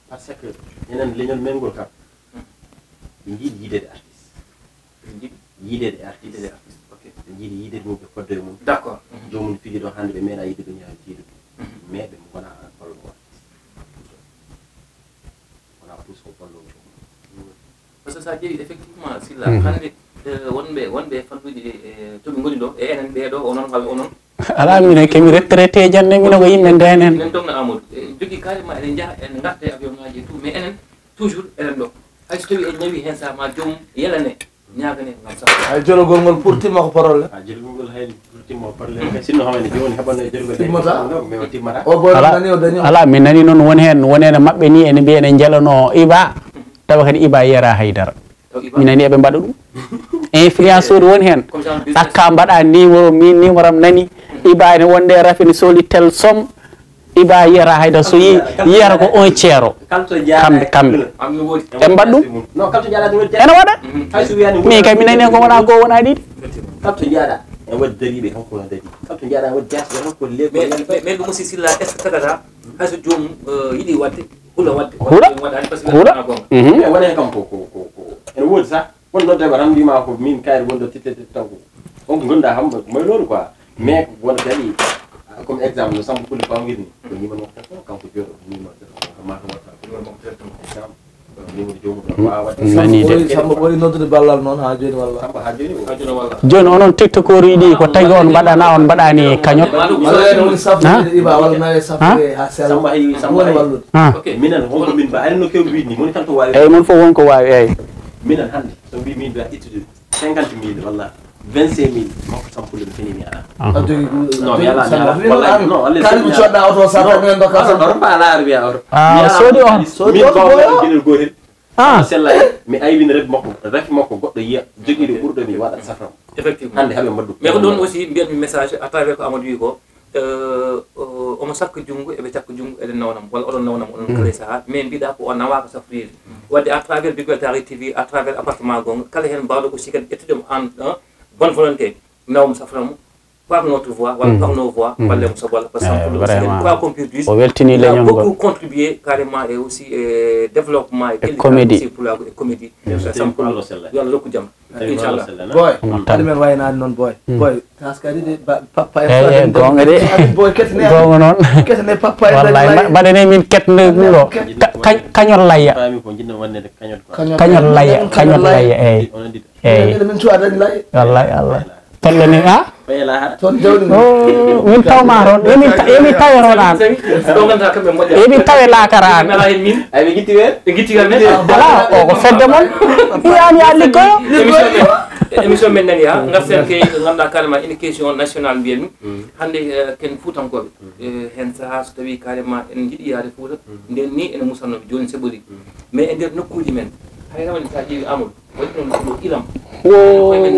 parce que enen leñol mengol kam ɓe jiiɗi yidede artiste yidede artiste ɓe jiiɗi yidede mum ɓe koddoye mum d'accord jomum fiji ɗo hande ɓe meeɗa yidde ɗum yaha jiiɗo mais ɓe gona ballowo artiste wona tous ko ballowo parce que sa ƴeewi effectivement silla hande wonɓe falluji toɓe goni ɗo e enen ɓeɗo onon gal onon ala minen kemi retraité jande mino ko yimɓe ndenen enen ɗon no Amadou jogui carrément eɗen jaaha en garta avion ngaji et tout mais enen toujours eɗen ɗo hayso tawi en ñawi hen saha ma joomum yelane ñagane gam sa ay jologol ngol pour timma ko parole ha jelgol hayni pour timmo parole sinno hamane joni heɓano jelgol timmata mais o timmata o boy nani o dañi ala min nani noon wonene mabɓe ni ene mbiya ene jelano Iba tawa kadi Iba yera haydara min nani eɓe mbaɗa ɗum influenceur woni hen ɗakka mbaɗa numéro min numéro am nani Iba ene wonde rafini soli tel somme Iba yera haydara so yiyata ko 1 ceero kamɓe e mbaɗ ɗum non kalto jaada ɗum ene waɗa hayso wiyani min kay mi nani ko wona goo wona ɗiɗi kalto jaada en wadde dariɓe kanko no dari kalto jaada wadde jasɓe kanko lego mais ɗum aussi silla est ce que tagata hayso joomum yiiɗi wadde huula wadde huuɗa mais wone kam ko ene woodi sa won noddeɓe tan mbima ko min kayri wonɗo tittete taw ko on ko gonda ham moy loolu quoi mais wona kadi comme exemple no Samba Pulle Pam wirni ko ñima no kanko joɗo ñima mata watta exemple numéro jomum ɗo wawa wadde nani de Samba ɓuri noddude ballal noon ha joni walla Samba ha joni joni onon tiktokeur yiɗi ko tagi on mbaɗana on mbaɗani kañot walla woni safrude Iba walla nawe safrude ha sell Samba hay Samba woni hay wallude ok minen honko min ba ari no kew wiini moni tan to wawi eyyi mon fof wonko wawi eyyi minen hande so mbi min mbiya ittude 50 000 walla 25 000 makko sampude mi fini mi ala a jogi non mi ala wallahi non alle kali ko coɗɗa auto sappo men doka on ba ala arbi awr soodi on min ko ginel gotel ah sella mi aywini rek makko rafi makko goddo yiya jogiiɗo ɓurɗo mi waɗa safram effectivement hande haɓe mbaddu mais ko ɗon aussi mbiyatmi message à travers ko Amadou wi ko omo sakka junngo eɓe cakka junngo eɗen nawnam walla oɗon nawnam oɗon kala saha mais mbiɗa ko o nawaka safroyde wadde à travers Big Weltare TV à travers appartement gonga kala hen mbawɗo aussi kadi ƴettudemo en bonne volonté nawmo saframo par notre voix walla par nos voix ballemo sagolla par exemple quoi qu'on puisse dire o weltini il a leñol beaucoup ngol contribué carrément et aussi développement et comédie. pour la comédie Sampulo sella yo Allah rokku jaam inchallah boy kadi men waynani noon boy boy taskadi de papa eyyi gonga de boy ketene gonga noon ketene papa e wallahi mbaɗane min ketne ɗum ɗo kañol layya fami ko jinno wonnede kañot quoi kañol layya eyyi on dit eyyi min cuwa dañi lay wallahi Allah tollani a fayla ha toon jawdi min tawma toon yomi taweron an ɗo ganduɗa kamɓe moƴƴa yomi tawe lakara an ala hen min ay ɓe guitti wer ɓe guittigal men ala o ko fedde mon wiyani ya liggoyo émission men nani ha garten ke ganduɗa carrément une question nationale mbiyatmi hande ken fuutankoɓe hen saaha so tawi carrément en jiiɗi yaade Fouta nden ni ene musannoɓe joni seɓori mais e nder nokkuji men hay rawani sa ƴeewi Amadou waɗi ɗon ɗo ilam koyemen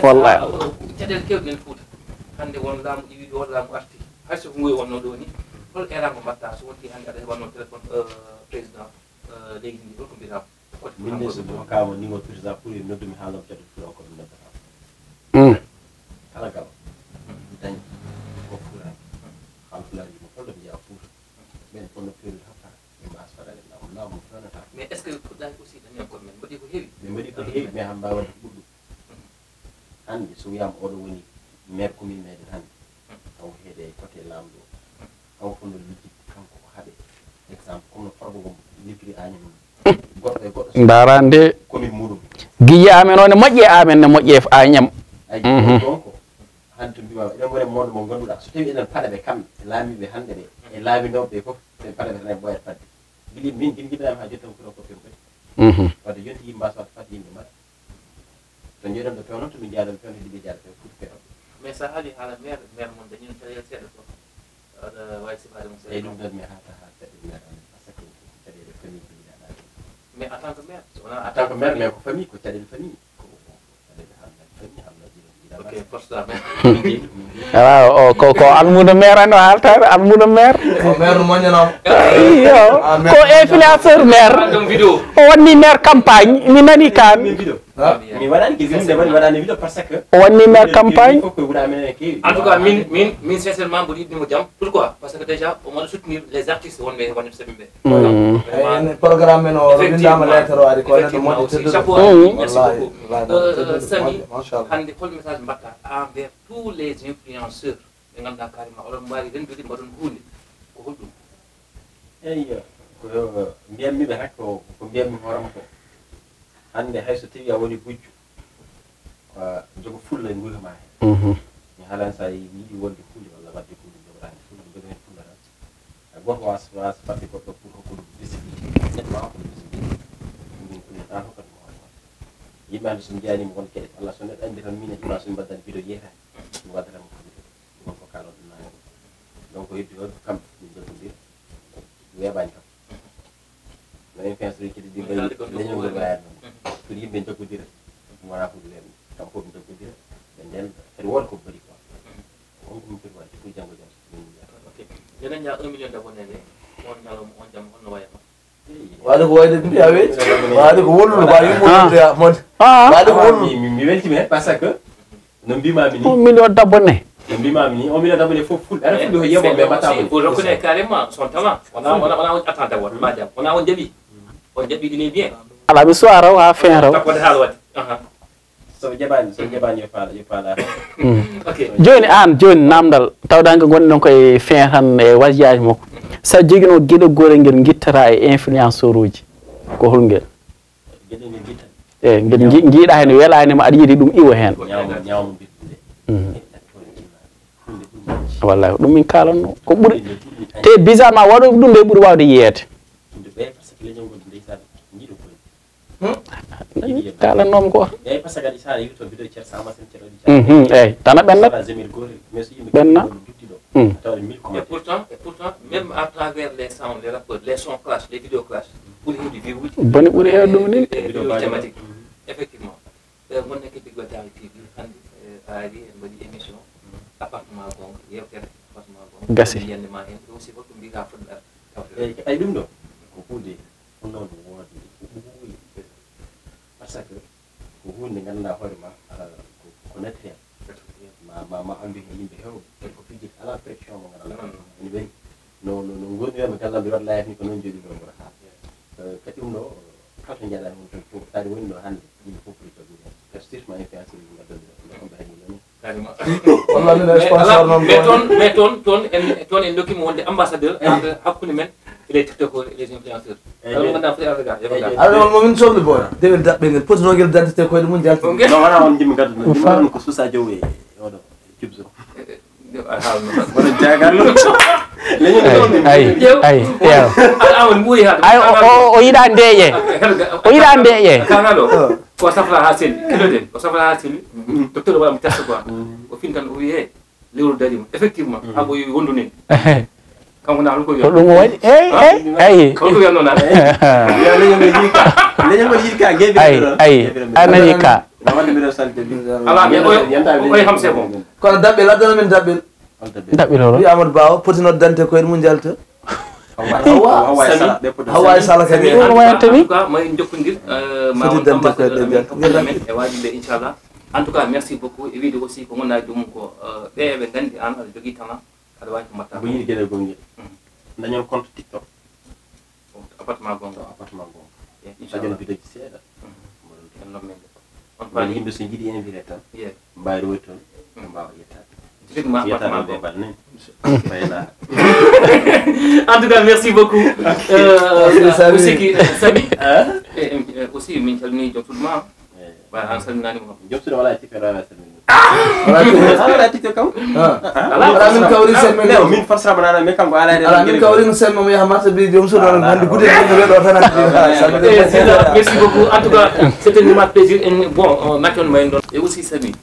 Wallahi. caɗele kewɗe nen Fouta hande won laamu iwi ɗo laamu arti hayso ko ngoyi wonno ɗo ni hol erama mbatta so wonti hande aɗa heɓanno téléphone président leydi ndi holko mbiyatama min de so hokkama numéro président pour noddumi haalam caɗo fula ko mi noddata kala gam dañ ko fula halfulaji mo holɗo mi jeeya Fouta ɓen fonno feerude haftare ɓe mbas faɗade laamu fenata mais est ce que fuɗɗaki aussi dañen koɓe men mbaɗi ko heewi ɓe mbaɗi ko heewi mais han mbawa wadde ɓurɗum hande so wiyama oɗo woni maire commune meɗen hande kanko heeɗe côté lamɗo kanko fonno ligguide kanko ko haaɗe exemple comme no farba gom liggiri añum goɗɗo e goɗɗo darande commune muɗum guille amen o ne moƴƴe amen ne moƴƴe a ñam ay donc hande to mbimama eɗen gone moɗo mo ganduɗa so tawi eɗen paɗa ɓe kamɓe e laamiɓe hande ɓe e laaminoɓe ɓe foof ɓe paɗa ɓe tan e ɓoyat fadde guili min guil guiɗami ha jottami koto ko fen wadde jonti yimɓe mbasa wadde fadde yimɓe mbaɗa to jeeɗon ɗo pewnon to min jaaɗon pewno ɗiɓe jaaɗa pew Fouta pewon mais sa haali haala maire mon dañino caɗele seeɗa fof aɗa wawi sifade mo eyi seeɗa ɗum tan mi hata ha caɗele maire amen par ce que caɗele famille ko yiɗaɗa mais en tant que maire so wona en tant que maire mais ko famille ko caɗele famille ko caɗele haalnaji famille haalnaji ok force la ala o ko almudo maire ano haltare almudo maire o maire no moñanam yo ko influenceur maire ɗum vidéo o wanni maire campagne mi nani kan mi waɗani gis yimɓe mbaɗi waɗani vidéo par ce que o wanni maire campagne fof koye wuura men ene keewi en tout cas min sincèrement mboɗo yiɗnimo jaam pourquoi parce que déjà omoɗo soutenir les artistes wonɓe wonɓe seɓe ɓe en programme men o windama lettre o ari ko neɗɗo moƴƴo tedduɗo chapeau merci beaucoup Samy machallah hande hol message mbatta envers tous les influenceurs ɓe ganduɗa carrément oɗon mbawi rendude mbaɗon hunde ko holɗum eyyi ko mbiyammiɓe hak ko mbiyammi hoorama ko hande hayso tawi a woni gujjo jogo fulla e gurama hen mi haalan sa yiiɗi wonde hunde walla wadde hunde jogorani fulla jogo hen fulla tan goto was fadde goɗɗo pour hokkude visibilité neɗɗo ma hokkude visibilité ɗum kulle tan hokkata mo hoore ma yimɓe hande somi jeyanima won gueɗe walla so neɗɗo andi tan min e ima somi mbaddani vidéo yeetani mi waddatamo ɗum ko kalon ɗum nani donc heddi on kamɓe min jaggodira weeɓani kam no influenceur kedi ɗi mbayi leñolngol wayat noon pour yimɓe jaggodira ɗum wona pour weeɓe kam fof mi jaggodira ɓe nden kadi woda ko bari quoi on ko min poti wadde pour janggo jam ok denen jaa 1 million d'abonnés nde on ñalawma on jam honno wayama waɗi ko wayde mbiya weeti waɗi ko wollude ma yimmoɗoya monde waɗi ko wollude mi weltima hen par ce que no mbimami ni 1 million d'abonnés no mbimami ni 1 million d'abonnés fof fulɓe aɗa fulɓe ko yeɓoɓe mbattamo pour reconnaître carrément son talent wona on attend d'abord ma jam wona on jaaɓi on jaaɓiɗini bien ala mi suwa raw ha fin raw tappode haala wadde soɓe jaɓani yo faala ok joni an joni namdal tawɗanke gonɗen koye fin tan e wasiyaji makko sa joguino gueɗe gorel nguel guittata e influenceur uji ko holngel gueɗe nde guittan e nguel jiiɗa hen welanima aɗa yiiɗi ɗum iwo hen ñawmo bittude wallahi ɗum min kalanno ko ɓuuri te bizarrement waɗo ɗum ɓe ɓuuri wawde yiyede ɓe par ce que leñolngol ndeysan jiiɗo koye kalannomi ko eyyi par ce que aɗa sa yewi to vidéo ceer sama sen ceeɗo eyyi tana ɓennat jamil gotel mais so yimɓe ɓenna juttiɗo tawde 1000 et commentaires pourtant même à travers les sounds les rapports les sons clash les vidéos clash ɓuuri hewde view uji boni ɓuuri hewde ɗum ni vidéo thématique effectivement gonne ke Big Watawi TV hande a ari en mbaɗi émission appartement gonga yewtere appartement gonga Gasi. yande ma hen aussi holko mbira fotɗa eyyi ay ɗum ɗo ko hunde fonnoɗo woode ɓuuri par ce que ko hunde ganduɗa hoore ma ko naturel ma andu hen yimɓe hewɓe ko fijit ala pression mo ganduɗa ene weyi no gonɗiɓe gallam mbiɗa waɗa live ni ko noon joɗiɗo mboɗa ha kadi ɗum ɗo kala to jeeɗani won ton fof tawde woni ɗo hande yimɓe fof poti jaggude hen par surtout influenceur uji gaddaniɗo ɗumɓe hay ni carrément walla min sponsor noon mais toon en dokkimo wonde ambassadeur entre hakkude men les tiktokers et les influenceurs ala mo ganduɗa foti arde ga aɗa on momin sohli boya dewel daɓɓe ngel potinoguel dentité koyɗe mum jalti non wona on jimmi gadduɗo jimmi ɗum ko Sousa Diaw e oɗo jubso wona jagarlo ay yew awon ɓuuri haade ay o yiɗa ndeeƴe o yiɗa ndeeƴe kanaɗo ko safra ha selli keloden o safra ha selli docteur o waɗamo test quoi o fin tan o wi he lewru darima effectivement ha ɓoyi wondunen kanko na holko ko ɗum waɗi eyi holko wiyatno na leñolngol yiɗi ka geɓe ay a nani ka wonde mbiɗo salde ala mais oye xam c'est bon kono daɓɓel addana min daɓɓel daɓɓitoro wi Amadou Ba o potinode dentité koyɗe mum jalta hawa e sala kadi Ɗum wayata ni en tout cas ma en jokkodir ma Foti won dente ambassadeur koyɗe amen jalta. men e wajiɓe inchallah en tout cas merci beaucoup e wiide aussi ko gonnaji ɗum ko ɓe eɓe gandi an aɗa jogui talent aɗa wawi ko mbatta bo yiɗi gueɗel gonguel dañon compte TikTok appartement gonga appartement gonga dañon inchallah vidéo ji seeɗa en nomme on woni paali yimɓe so jiiɗi invité tan yeah mbawi woy toon ɓe mbawa yettade typiquement appartement yettade ɓe gonga bal nani fayla en tout cas merci beaucoup Samy. aussi ki Samy aussi min calmini joom suudma ɓa an salminanimo jobsude wala TikTok wawa salmini ala ala TikTok kam min kawri sen men non min forsama nana mais kanko ala ala min kawri sen mo yaha marta bi joom suudu on hande gude ɗum weɗo tan merci beaucoup en tout cas c'était un immense plaisir en bon makon mayen ɗon et aussi Samy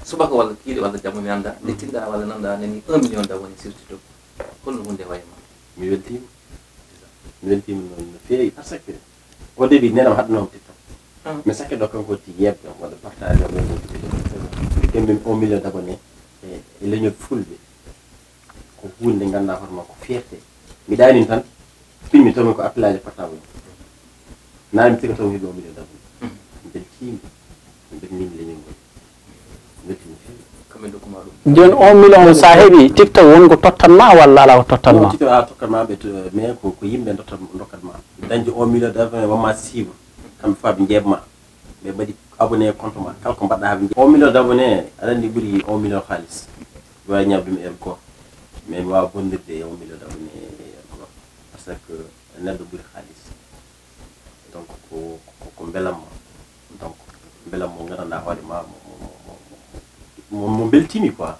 subaka walla kiiɗe walla jamma mi anda lettinɗa walla nanɗa nani 1 million d'abonnés sur TikTok holno hunde wayma mi weltima noon no feewi par ce que au début nenam haɗanoma TikTok mais sakke ɗo kanko ti yebde walla partage kemɓe 1 million d'abonnés e leñol fulɓe ko hunde ganduɗa hoorema ko fierté mi ɗanin tan filmi tomi ko appelage portable nami tiga tomi heeɓi 1 million d'abonnés mi beltima mi belnimi leñol ngol mi weltimi fewi kamɓe dokkuma ɗum joni 1 million sa heeɓi TikTok wonko tottanma walla ala ko tottanma tiktok a tokkatma ɓe mais ko yimɓe dokkatma dañde 1 million d'abonnés wamma suivre kamɓe foof ɓe jeebma ɓe mbaɗi abonné compte ma kala ko mbaɗɗa haɓe 1 million d'abonnés aɗa andi ɓuuri 1 million haalis mi wawi ñabdum heure goto mais mi wawa bondirde 1 million d'abonnés heure goto par ce que neɗɗo ɓuuri haalis donc ko belamma donc belammo gandanɗa hoore ma mo beltimi quoi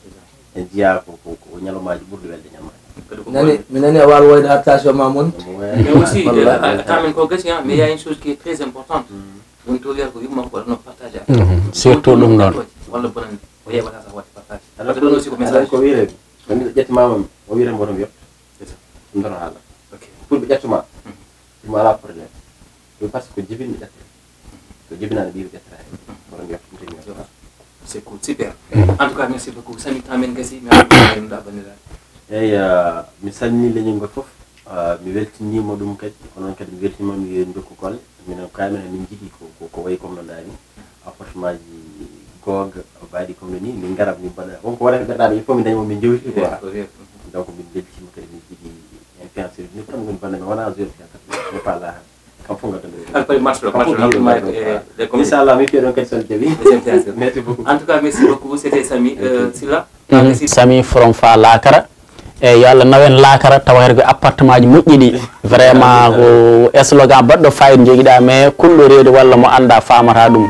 en jiya ko ñalomaji ɓurɗo welde ñalmaji mi nani a wawi woyde attention ma mon mais aussi quand même ko gasi mais il y a une chose qui est très importante ɗum toliyata ko yimma ko waɗano partage surtout ɗum noon walla bonande o yeɓata sa watte partage parce que ɗon aussi ko message ko wiire ko neɗɗo ƴettimama o wiire mboɗo mi yetto ɗum ɗon haala pour ɓe ƴettuma ɗum ala probléme ɗum par ce que ko jibinɓe ƴette ko jibinaɗo ɓiɓe ƴettata hen mboɗo mi yetto ɗum temi c'est cool super en tout cas merci beaucoup sami tamen gasi mi ɗa bandiraɓe eyyi mi salmini leñol ngol foof mi weltinima ɗum kadi onon kadi mi weltinima mi dokku golle minen kaminen min jiiɗi ko wayi comme no dani appartement ji googa baɗi comme no ni min garat min mbaɗa wonko waɗata ɓerɗaɓe il faut min dañimo min jewti quoi donc min beltima kadi min jiiɗi influenceur ni tan goni bannami wona joueur mi pala kam fof inchallah mi fiya ɗon kadi son jaaɓi merci beaucoup en tout cas merci beaucoup c'était Samy Sylla Samy from Fa Lakara eyyi yo Allah nawen Lakara tawa hen ko appartement ji moƴƴi ɗi vraiment ko slogan baɗɗo fayida joguiɗa mais kulɗo reedu walla mo anda famata ɗum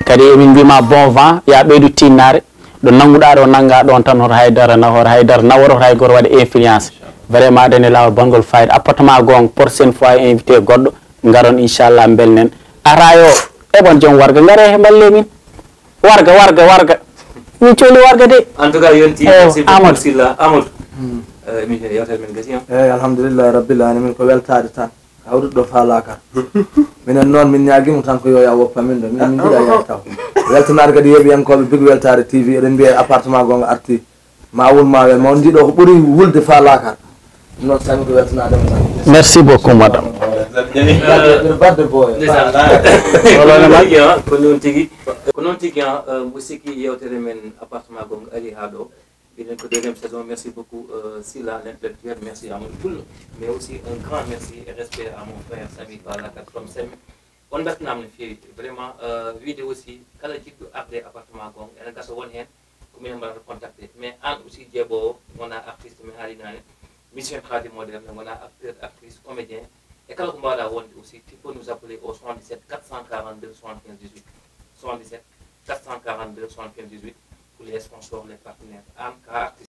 kadi emin mbima bon vent ya ɓeydu tinnare ɗo nanguɗa ɗo nangga ɗon tan hoto haydara naworo hay goto waɗa influence vraiment aɗani lawol bangol fayida appartement gonga prochaine fois invité goɗɗo garon inchallah belnen ara yo eɓon joom warga gaare he balle min warga min cohli warga de en tout cas yonti merci beaucoup Sylla Amadou émission yewtere men gasi eyyi alhamdulillahi rabbil alamin ko weltade tan hawrude ɗo Fa Lakara minen noon min ñaguimo tan ko yo ya woppa min ɗo min jiiɗa yaade taw weltanade kadi yeeɓiyankoɓe Big Weltare TV eɗen mbiya appartement gonga arti ma wulma ma on jiiɗo ko ɓuuri wulde Fa Lakara ɗum noon Samy ko weltanademo tan merci beaucoup madame badde boyo ko noon tigui mo sikki yewtere men appartement gonga ari ha ɗo ɓinen ko deuxième saison merci beaucoup Sylla l'intellectuel merci à mon Pullo mais aussi un grand merci et respect à mon frère Samy Fa Lakara from Semi on beltanama no fewi vraiment wiide aussi kala jiɗɗo arde appartement gonga ene gasa won hen ko minen mbaɗata contacté mais an aussi jeeɓowo wona artiste mi haali nane mission tradi moderne wona acteur actrice comédien et kala ko mbawɗa wonde aussi tu peux nous appeler au 77 442 75 18 77 442 75 18 pour les sponsors, les partenaires, artistes.